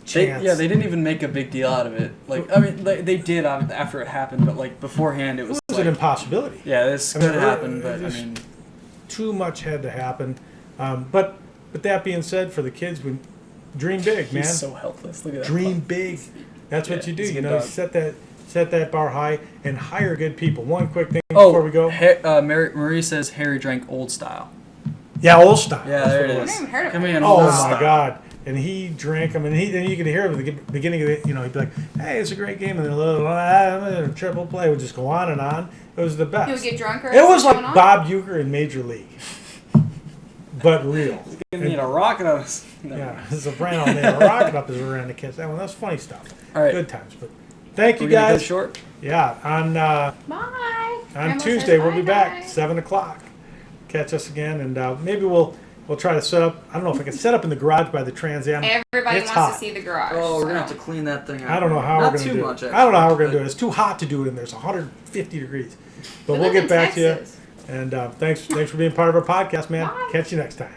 chance. They didn't even make a big deal out of it. Like, I mean, they did after it happened, but like beforehand, it It was was like, an impossibility. yeah, this I mean, could happen, but I there's mean, Too much had to happen. But that being said, for the kids, we dream big, man. he's so helpless. Look at that. Dream big. That's what you do. he's a You good know, dog. set that bar high and hire good people. One quick thing before we go. Marie says Harry drank old style. Yeah, old style. Yeah, That's there what it I've is. never even heard of Come it. in, Oh old my style. God! And he drank them, and you could hear him at the beginning of it. You know, he'd be like, "Hey, it's a great game," and then a triple play would just go on and on. It was the best. He would get drunker. It as was going like on? Bob Uecker in Major League, but real. Give me a rocket on us. No. Yeah, Soprano made a rocket up as we ran to catch that one. That's funny stuff. All right. Good times. But thank you We're gonna go guys. short. Yeah, on Bye. on Grandma Tuesday says we'll be bye-bye. back 7:00. Catch us again, and maybe we'll try to set up. I don't know if I can set up in the garage by the Trans Am. Everybody It's wants hot. to see the garage. Oh, we're gonna have so. to clean that thing out. I don't know how Not we're gonna too do much, it. I don't know how we're gonna actually, do it. It's too hot to do it in there. It's 150 degrees. But We we'll live get in back to you. Texas. And thanks for being part of our podcast, man. Bye. Catch you next time.